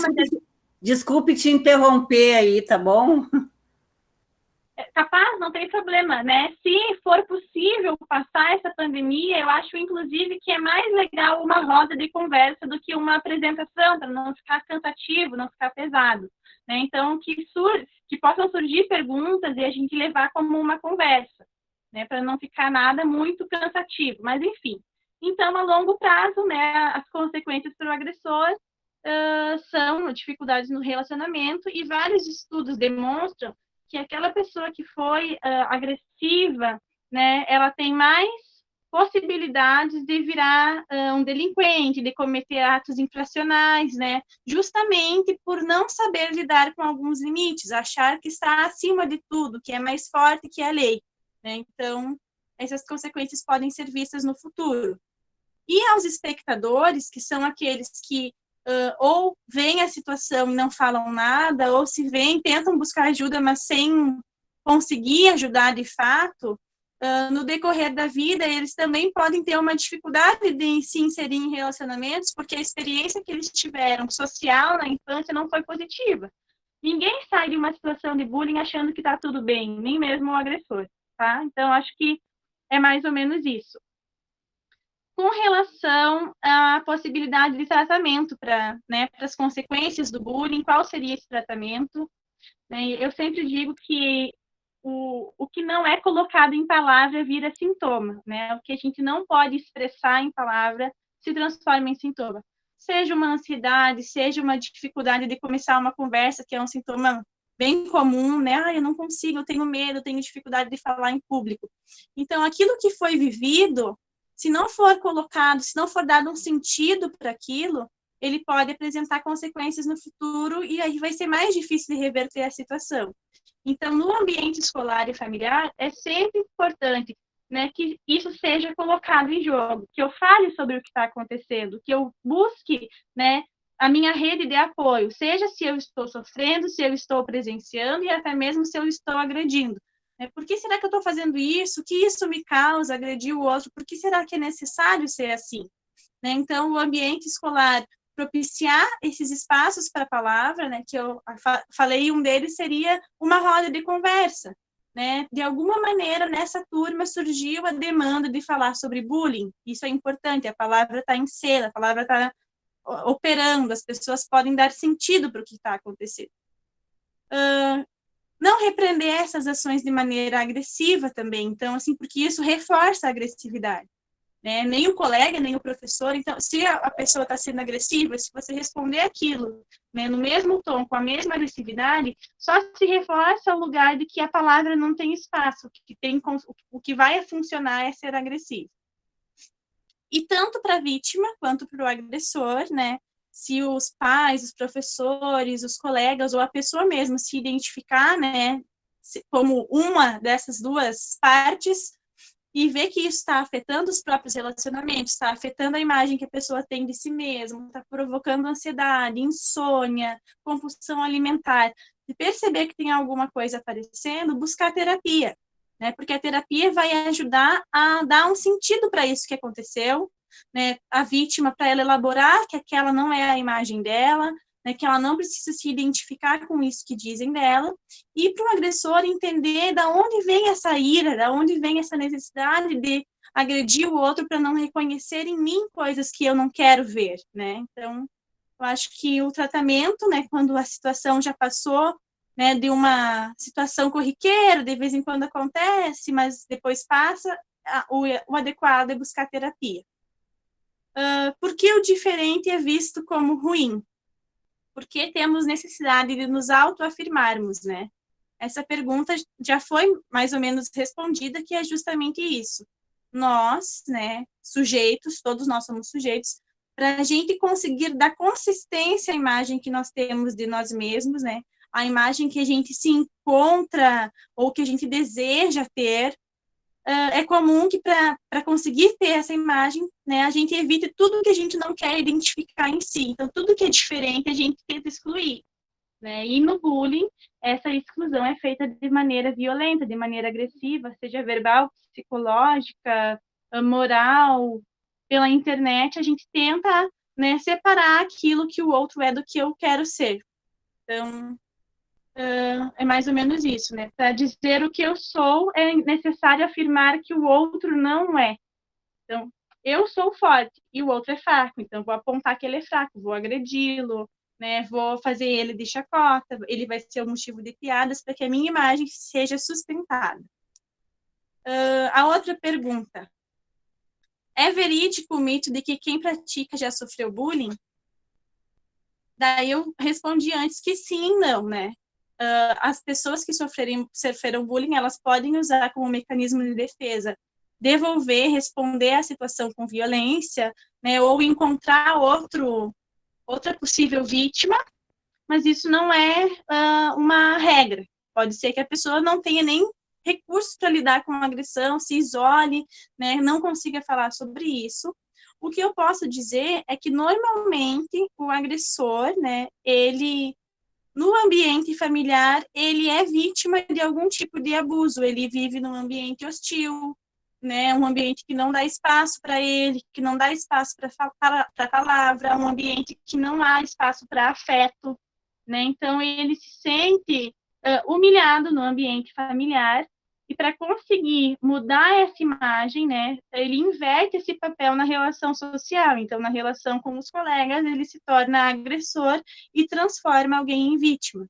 Desculpe te interromper aí, tá bom? Capaz, não tem problema, né? Se for possível passar essa pandemia, eu acho, inclusive, que é mais legal uma roda de conversa do que uma apresentação, para não ficar cansativo, não ficar pesado. Né? Então, que possam surgir perguntas e a gente levar como uma conversa, né? Para não ficar nada muito cansativo. Mas, enfim. Então, a longo prazo, né, as consequências para o agressor são dificuldades no relacionamento, e vários estudos demonstram que aquela pessoa que foi agressiva, né, ela tem mais possibilidades de virar um delinquente, de cometer atos infracionais, né, justamente por não saber lidar com alguns limites, achar que está acima de tudo, que é mais forte que a lei, né? Então, essas consequências podem ser vistas no futuro. E aos espectadores, que são aqueles que ou veem a situação e não falam nada, ou se veem, tentam buscar ajuda, mas sem conseguir ajudar de fato, no decorrer da vida, eles também podem ter uma dificuldade de se inserir em relacionamentos, porque a experiência que eles tiveram social na infância não foi positiva. Ninguém sai de uma situação de bullying achando que está tudo bem, nem mesmo o agressor, tá? Então, acho que é mais ou menos isso. Com relação à possibilidade de tratamento para as consequências do bullying, qual seria esse tratamento? Eu sempre digo que o que não é colocado em palavra vira sintoma, né? O que a gente não pode expressar em palavra se transforma em sintoma. Seja uma ansiedade, seja uma dificuldade de começar uma conversa, que é um sintoma bem comum, né? Eu não consigo, eu tenho medo, eu tenho dificuldade de falar em público. Então, aquilo que foi vivido, se não for colocado, se não for dado um sentido para aquilo, ele pode apresentar consequências no futuro e aí vai ser mais difícil de reverter a situação. Então, no ambiente escolar e familiar, é sempre importante, né, que isso seja colocado em jogo, que eu fale sobre o que está acontecendo, que eu busque, né, a minha rede de apoio, seja se eu estou sofrendo, se eu estou presenciando e até mesmo se eu estou agredindo. Por que será que eu estou fazendo isso? O que isso me causa, agredir o outro? Por que será que é necessário ser assim? Então, o ambiente escolar propiciar esses espaços para a palavra, né, que eu falei, um deles seria uma roda de conversa. Né? De alguma maneira, nessa turma surgiu a demanda de falar sobre bullying. Isso é importante, a palavra está em cena, a palavra está operando, as pessoas podem dar sentido para o que está acontecendo. Não repreender essas ações de maneira agressiva também, então, assim, porque isso reforça a agressividade. Né? Nem o colega, nem o professor. Então, se a pessoa está sendo agressiva, se você responder aquilo, né, no mesmo tom, com a mesma agressividade, só se reforça o lugar de que a palavra não tem espaço, o que vai funcionar é ser agressivo. E tanto para a vítima quanto para o agressor, né? Se os pais, os professores, os colegas ou a pessoa mesma se identificar, né, como uma dessas duas partes, e ver que isso está afetando os próprios relacionamentos, está afetando a imagem que a pessoa tem de si mesma, está provocando ansiedade, insônia, compulsão alimentar, e perceber que tem alguma coisa aparecendo, buscar terapia, né? Porque a terapia vai ajudar a dar um sentido para isso que aconteceu, né? A vítima, para ela elaborar que aquela não é a imagem dela, né, que ela não precisa se identificar com isso que dizem dela, e para o agressor entender da onde vem essa ira, da onde vem essa necessidade de agredir o outro para não reconhecer em mim coisas que eu não quero ver, né? Então, eu acho que o tratamento, né, quando a situação já passou, né, de uma situação corriqueira, de vez em quando acontece, mas depois passa, o adequado é buscar terapia. Por que o diferente é visto como ruim? Porque temos necessidade de nos autoafirmarmos, né? Essa pergunta já foi mais ou menos respondida, que é justamente isso. Nós, né, sujeitos, todos nós somos sujeitos, para a gente conseguir dar consistência à imagem que nós temos de nós mesmos, né? A imagem que a gente se encontra ou que a gente deseja ter, é comum que para conseguir ter essa imagem, né, a gente evite tudo que a gente não quer identificar em si. Então, tudo que é diferente, a gente tenta excluir, né? E no bullying, essa exclusão é feita de maneira violenta, de maneira agressiva, seja verbal, psicológica, moral, pela internet. A gente tenta, né, separar aquilo que o outro é do que eu quero ser. Então, é mais ou menos isso, né? Para dizer o que eu sou, é necessário afirmar que o outro não é. Então, eu sou forte e o outro é fraco, então vou apontar que ele é fraco, vou agredi-lo, né? Vou fazer ele de chacota, ele vai ser o motivo de piadas para que a minha imagem seja sustentada. A outra pergunta. É verídico o mito de que quem pratica já sofreu bullying? Daí eu respondi antes que sim e não, né? As pessoas que sofreram bullying, elas podem usar como mecanismo de defesa devolver, responder à situação com violência, né, ou encontrar outra possível vítima, mas isso não é uma regra. Pode ser que a pessoa não tenha nem recursos para lidar com a agressão, se isole, né, não consiga falar sobre isso. O que eu posso dizer é que, normalmente, o agressor, né, ele... No ambiente familiar, ele é vítima de algum tipo de abuso, ele vive num ambiente hostil, né, um ambiente que não dá espaço para ele, que não dá espaço para a palavra, um ambiente que não há espaço para afeto, né, então ele se sente humilhado no ambiente familiar, e para conseguir mudar essa imagem, né, ele inverte esse papel na relação social. Então, na relação com os colegas, ele se torna agressor e transforma alguém em vítima.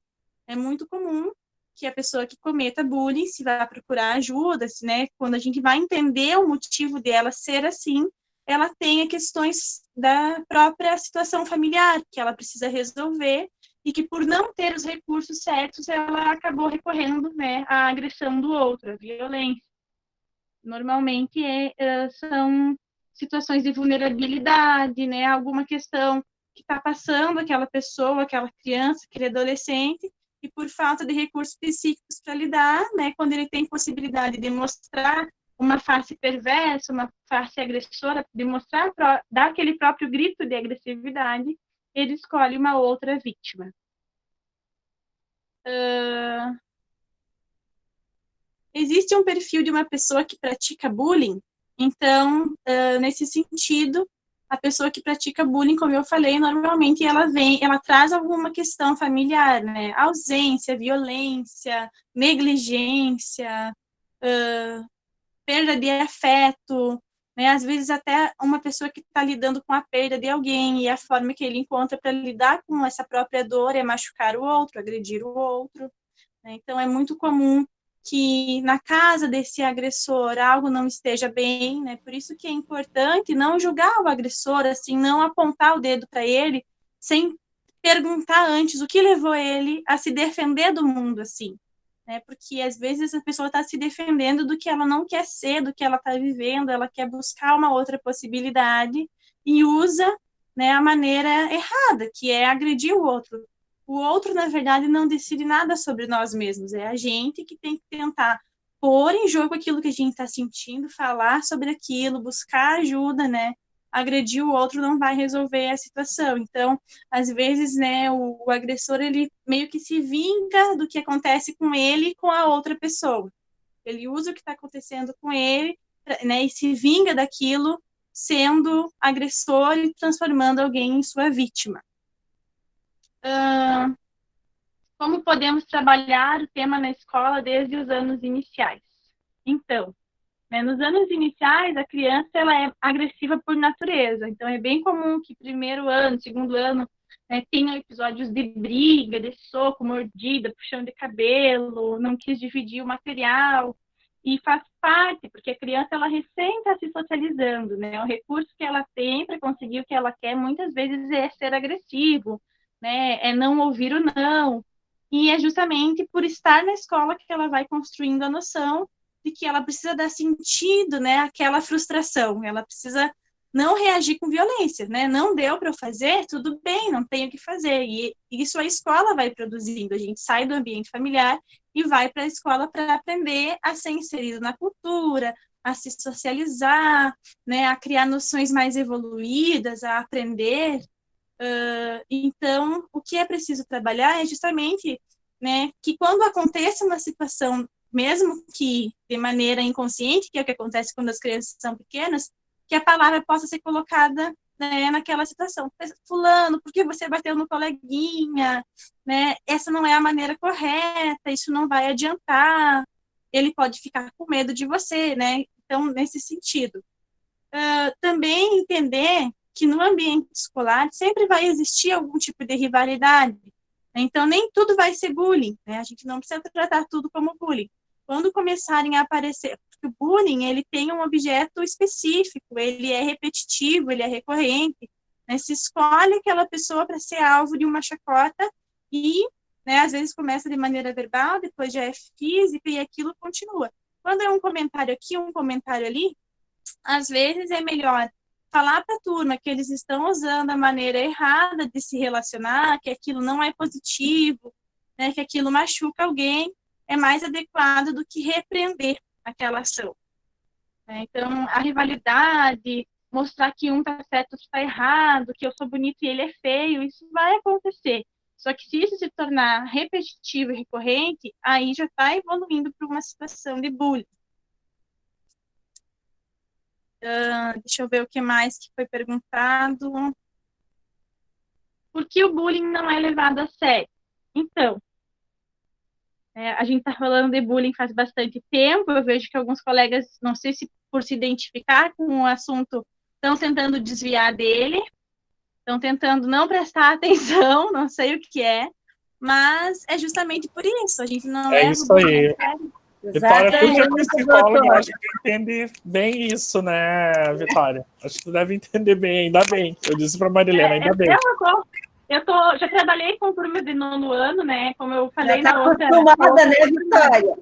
É muito comum que a pessoa que cometa bullying, se vai procurar ajuda, né, quando a gente vai entender o motivo dela ser assim, ela tenha questões da própria situação familiar que ela precisa resolver, e que, por não ter os recursos certos, ela acabou recorrendo, né, à agressão do outro, à violência. Normalmente são situações de vulnerabilidade, né, alguma questão que está passando aquela pessoa, aquela criança, aquele adolescente, e por falta de recursos psíquicos para lidar, né, quando ele tem possibilidade de mostrar uma face perversa, uma face agressora, de mostrar, dar aquele próprio grito de agressividade, ele escolhe uma outra vítima. Existe um perfil de uma pessoa que pratica bullying? Então, nesse sentido, a pessoa que pratica bullying, como eu falei, normalmente ela traz alguma questão familiar, né? Ausência, violência, negligência, perda de afeto, né? Às vezes até uma pessoa que está lidando com a perda de alguém, e a forma que ele encontra para lidar com essa própria dor é machucar o outro, agredir o outro, né? Então é muito comum que na casa desse agressor algo não esteja bem, né? Por isso que é importante não julgar o agressor, assim, não apontar o dedo para ele sem perguntar antes o que levou ele a se defender do mundo, assim, né? Porque às vezes a pessoa está se defendendo do que ela não quer ser, do que ela está vivendo, ela quer buscar uma outra possibilidade e usa, né, a maneira errada, que é agredir o outro. O outro, na verdade, não decide nada sobre nós mesmos, é a gente que tem que tentar pôr em jogo aquilo que a gente está sentindo, falar sobre aquilo, buscar ajuda, né? Agredir o outro não vai resolver a situação. Então, às vezes, né, o agressor, ele meio que se vinga do que acontece com ele e com a outra pessoa. Ele usa o que está acontecendo com ele, né, e se vinga daquilo, sendo agressor e transformando alguém em sua vítima. Como podemos trabalhar o tema na escola desde os anos iniciais? Então, né, nos anos iniciais, a criança ela é agressiva por natureza. Então, é bem comum que primeiro ano, segundo ano, né, tenham episódios de briga, de soco, mordida, puxão de cabelo, não quis dividir o material. E faz parte, porque a criança ela recém está se socializando, né? O recurso que ela tem para conseguir o que ela quer, muitas vezes, é ser agressivo, né? É não ouvir o não. E é justamente por estar na escola que ela vai construindo a noção de que ela precisa dar sentido, né, àquela frustração. Ela precisa não reagir com violência, né? Não deu para eu fazer, tudo bem, não tenho o que fazer. E isso a escola vai produzindo. A gente sai do ambiente familiar e vai para a escola para aprender a ser inserido na cultura, a se socializar, né, a criar noções mais evoluídas, a aprender. Então, o que é preciso trabalhar é justamente, né, que quando aconteça uma situação, mesmo que de maneira inconsciente, que é o que acontece quando as crianças são pequenas, que a palavra possa ser colocada, né, naquela situação. Fulano, por que você bateu no coleguinha? Né? Essa não é a maneira correta, isso não vai adiantar, ele pode ficar com medo de você, né? Então, nesse sentido. Também entender que no ambiente escolar sempre vai existir algum tipo de rivalidade. Então, nem tudo vai ser bullying, né? A gente não precisa tratar tudo como bullying. Quando começarem a aparecer, porque o bullying, ele tem um objeto específico, ele é repetitivo, ele é recorrente, né? Se escolhe aquela pessoa para ser alvo de uma chacota e, né, às vezes começa de maneira verbal, depois já é física e aquilo continua. Quando é um comentário aqui, um comentário ali, às vezes é melhor falar para a turma que eles estão usando a maneira errada de se relacionar, que aquilo não é positivo, né, que aquilo machuca alguém, é mais adequado do que repreender aquela ação. Então, a rivalidade, mostrar que um está certo, outro está errado, que eu sou bonito e ele é feio, isso vai acontecer. Só que se isso se tornar repetitivo e recorrente, aí já está evoluindo para uma situação de bullying. Deixa eu ver o que mais que foi perguntado. Por que o bullying não é levado a sério? Então, a gente está falando de bullying faz bastante tempo, eu vejo que alguns colegas, não sei se por se identificar com o assunto, estão tentando desviar dele, estão tentando não prestar atenção, não sei o que é, mas é justamente por isso, a gente não leva isso o bullying aí. a sério. Vitória, tu que é psicóloga, acho que entende bem isso, né, Vitória? Acho que tu deve entender bem, ainda bem. Eu disse para Marilena, ainda bem. Já trabalhei com turma de 9º ano, né? Como eu falei já na outra. Acostumada, né, Vitória?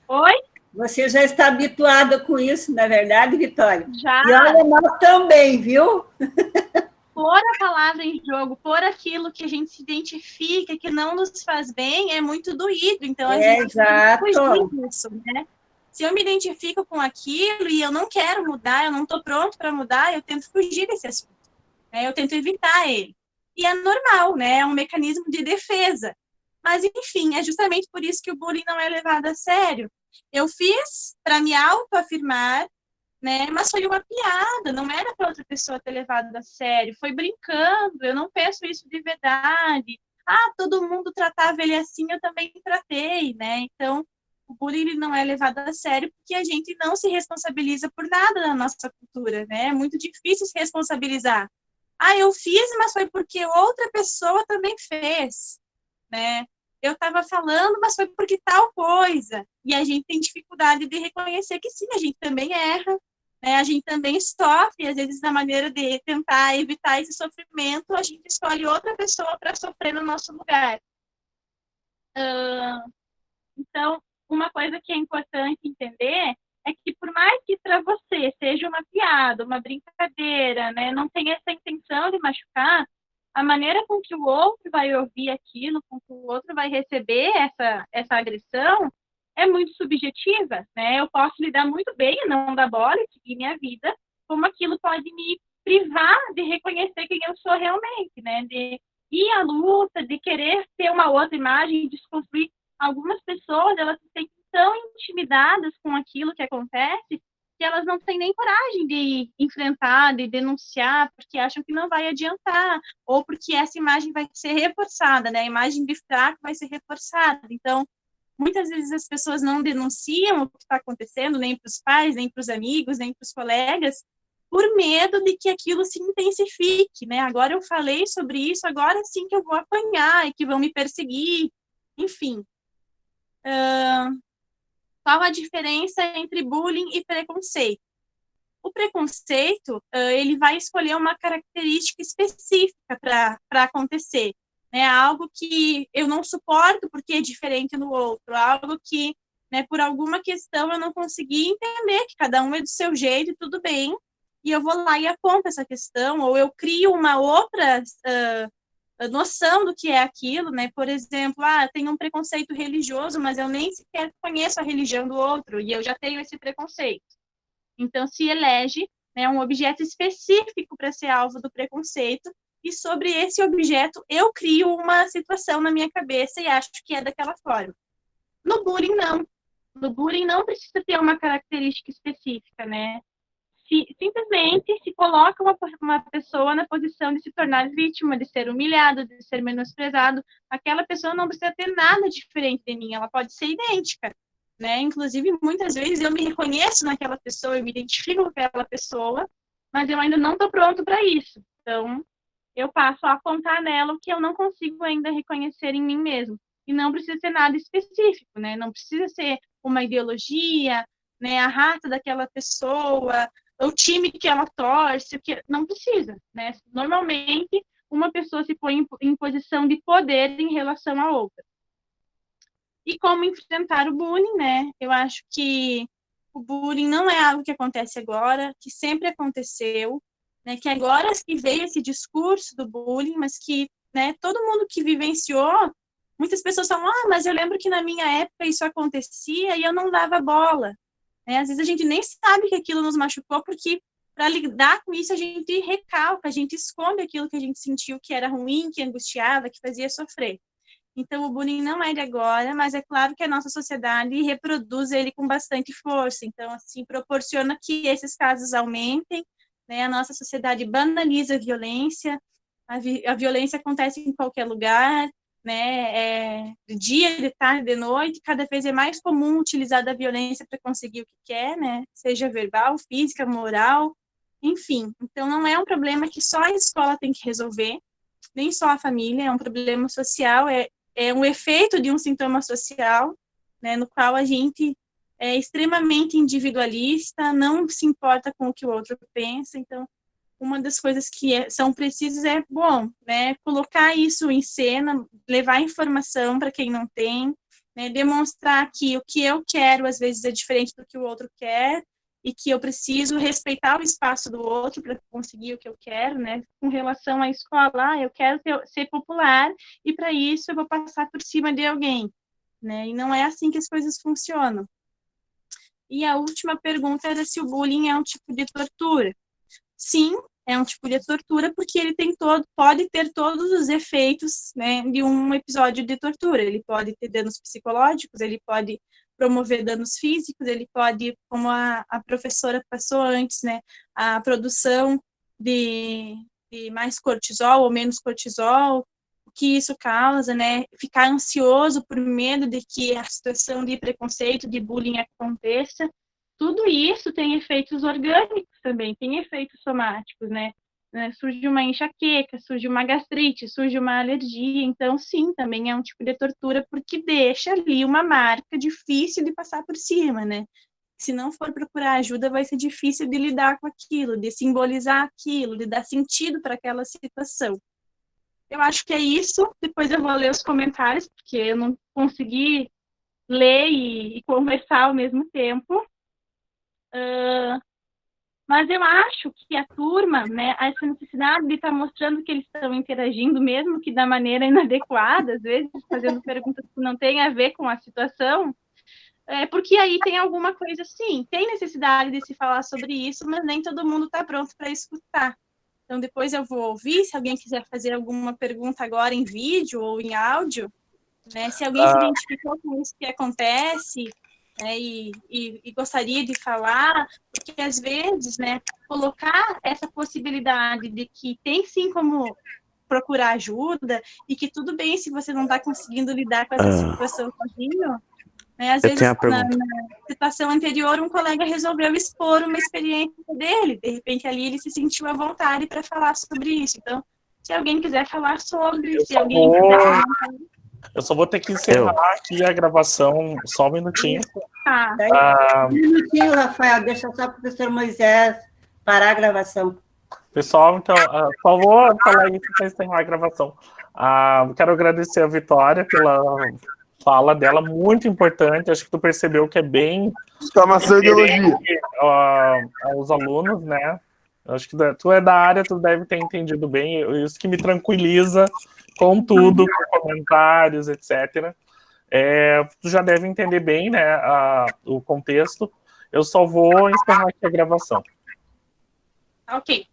Oi? Você já está habituada com isso, não é verdade, Vitória? Já. E olha, nós também, viu? Pôr a palavra em jogo, pôr aquilo que a gente se identifica, que não nos faz bem, é muito doído. Então, a gente exato. tem que fugir disso, né? Se eu me identifico com aquilo e eu não quero mudar, eu não estou pronto para mudar, eu tento fugir desse assunto. Né? Eu tento evitar ele. E é normal, né? É um mecanismo de defesa. Mas, enfim, é justamente por isso que o bullying não é levado a sério. Eu fiz para me autoafirmar, né? Mas foi uma piada, não era para outra pessoa ter levado a sério, foi brincando, eu não penso isso de verdade. Todo mundo tratava ele assim, eu também tratei, né? Então, o bullying ele não é levado a sério porque a gente não se responsabiliza por nada na nossa cultura, né? É muito difícil se responsabilizar. Eu fiz, mas foi porque outra pessoa também fez, né? Eu estava falando, mas foi porque tal coisa. E a gente tem dificuldade de reconhecer que sim, a gente também erra, né? A gente também sofre, às vezes, na maneira de tentar evitar esse sofrimento, a gente escolhe outra pessoa para sofrer no nosso lugar. Então, uma coisa que é importante entender é que, por mais que para você seja uma piada, uma brincadeira, né, não tenha essa intenção de machucar, a maneira com que o outro vai ouvir aquilo, com que o outro vai receber essa agressão, é muito subjetiva, né? Eu posso lidar muito bem e não dar bola e seguir minha vida, como aquilo pode me privar de reconhecer quem eu sou realmente, né? De ir à luta, de querer ter uma outra imagem, desconstruir. Algumas pessoas, elas se sentem tão intimidadas com aquilo que acontece que elas não têm nem coragem de enfrentar, de denunciar, porque acham que não vai adiantar, ou porque essa imagem vai ser reforçada, né? A imagem de fraco vai ser reforçada. Então, muitas vezes as pessoas não denunciam o que está acontecendo, nem para os pais, nem para os amigos, nem para os colegas, por medo de que aquilo se intensifique, né? Agora eu falei sobre isso, agora sim que eu vou apanhar e que vão me perseguir, enfim. Qual a diferença entre bullying e preconceito? O preconceito, ele vai escolher uma característica específica para acontecer, né? Algo que eu não suporto porque é diferente do outro, algo que, né, por alguma questão eu não consegui entender, que cada um é do seu jeito e tudo bem, e eu vou lá e aponto essa questão, ou eu crio uma outra noção do que é aquilo, né? Por exemplo, tem um preconceito religioso, mas eu nem sequer conheço a religião do outro, e eu já tenho esse preconceito. Então, se elege, né, um objeto específico para ser alvo do preconceito, e sobre esse objeto eu crio uma situação na minha cabeça e acho que é daquela forma. No bullying, não. No bullying não precisa ter uma característica específica, né? Simplesmente se coloca uma pessoa na posição de se tornar vítima, de ser humilhado, de ser menosprezado. Aquela pessoa não precisa ter nada diferente de mim, ela pode ser idêntica, né? Inclusive, muitas vezes eu me reconheço naquela pessoa, eu me identifico com aquela pessoa, mas eu ainda não estou pronto para isso. Então, eu passo a apontar nela o que eu não consigo ainda reconhecer em mim mesmo. E não precisa ser nada específico, né? Não precisa ser uma ideologia, né? A raça daquela pessoa, o time que ela torce, não precisa, né? Normalmente, uma pessoa se põe em posição de poder em relação à outra. E como enfrentar o bullying, né? Eu acho que o bullying não é algo que acontece agora, que sempre aconteceu, né? Que agora que veio esse discurso do bullying, mas que, né, todo mundo que vivenciou, muitas pessoas falam, mas eu lembro que na minha época isso acontecia e eu não dava bola. Às vezes a gente nem sabe que aquilo nos machucou, porque para lidar com isso a gente recalca, a gente esconde aquilo que a gente sentiu que era ruim, que angustiava, que fazia sofrer. Então o bullying não é de agora, mas é claro que a nossa sociedade reproduz ele com bastante força. Então, assim, proporciona que esses casos aumentem, né? A nossa sociedade banaliza a violência, a violência acontece em qualquer lugar, né, de dia, de tarde, de noite, cada vez é mais comum utilizar da violência para conseguir o que quer, né, seja verbal, física, moral, enfim. Então, não é um problema que só a escola tem que resolver, nem só a família, é um problema social, é um efeito de um sintoma social, né, no qual a gente é extremamente individualista, não se importa com o que o outro pensa, então, uma das coisas que são precisas é, né, colocar isso em cena, levar informação para quem não tem, né, demonstrar que o que eu quero, às vezes, é diferente do que o outro quer, e que eu preciso respeitar o espaço do outro para conseguir o que eu quero, né, com relação à escola, eu quero ser popular, e para isso eu vou passar por cima de alguém, né, e não é assim que as coisas funcionam. E a última pergunta era se o bullying é um tipo de tortura. Sim, é um tipo de tortura porque ele pode ter todos os efeitos, né, de um episódio de tortura. Ele pode ter danos psicológicos, ele pode promover danos físicos, ele pode, como a professora passou antes, né, a produção de mais cortisol ou menos cortisol, o que isso causa, né, ficar ansioso por medo de que a situação de preconceito, de bullying aconteça. Tudo isso tem efeitos orgânicos também, tem efeitos somáticos, né? Surge uma enxaqueca, surge uma gastrite, surge uma alergia. Então, sim, também é um tipo de tortura, porque deixa ali uma marca difícil de passar por cima, né? Se não for procurar ajuda, vai ser difícil de lidar com aquilo, de simbolizar aquilo, de dar sentido para aquela situação. Eu acho que é isso. Depois eu vou ler os comentários, porque eu não consegui ler e conversar ao mesmo tempo. Mas eu acho que a turma, né, essa necessidade de estar mostrando que eles estão interagindo, mesmo que da maneira inadequada, às vezes fazendo perguntas que não têm a ver com a situação, Porque aí tem alguma coisa, sim, tem necessidade de se falar sobre isso, mas nem todo mundo está pronto para escutar. Então, depois eu vou ouvir, se alguém quiser fazer alguma pergunta agora em vídeo ou em áudio, né, se alguém se identificou com isso que acontece, né, e gostaria de falar, porque às vezes, né, colocar essa possibilidade de que tem sim como procurar ajuda, e que tudo bem se você não está conseguindo lidar com essa situação sozinho, né, às vezes na situação anterior um colega resolveu expor uma experiência dele, de repente ali ele se sentiu à vontade para falar sobre isso. Então, se alguém quiser falar sobre, se alguém quiser comentar. Eu só vou ter que encerrar aqui a gravação, só um minutinho. Um minutinho, Rafael, deixa só o professor Moisés parar a gravação. Pessoal, então, só vou falar isso para encerrar a gravação. Quero agradecer a Vitória pela fala dela, muito importante. Acho que tu percebeu que é bem... Exclamação de elogio. Aos alunos, né? Acho que tu é da área, tu deve ter entendido bem. Isso que me tranquiliza com tudo, com comentários, etc. Tu já deve entender bem, né, o contexto. Eu só vou encerrar aqui a gravação. Ok.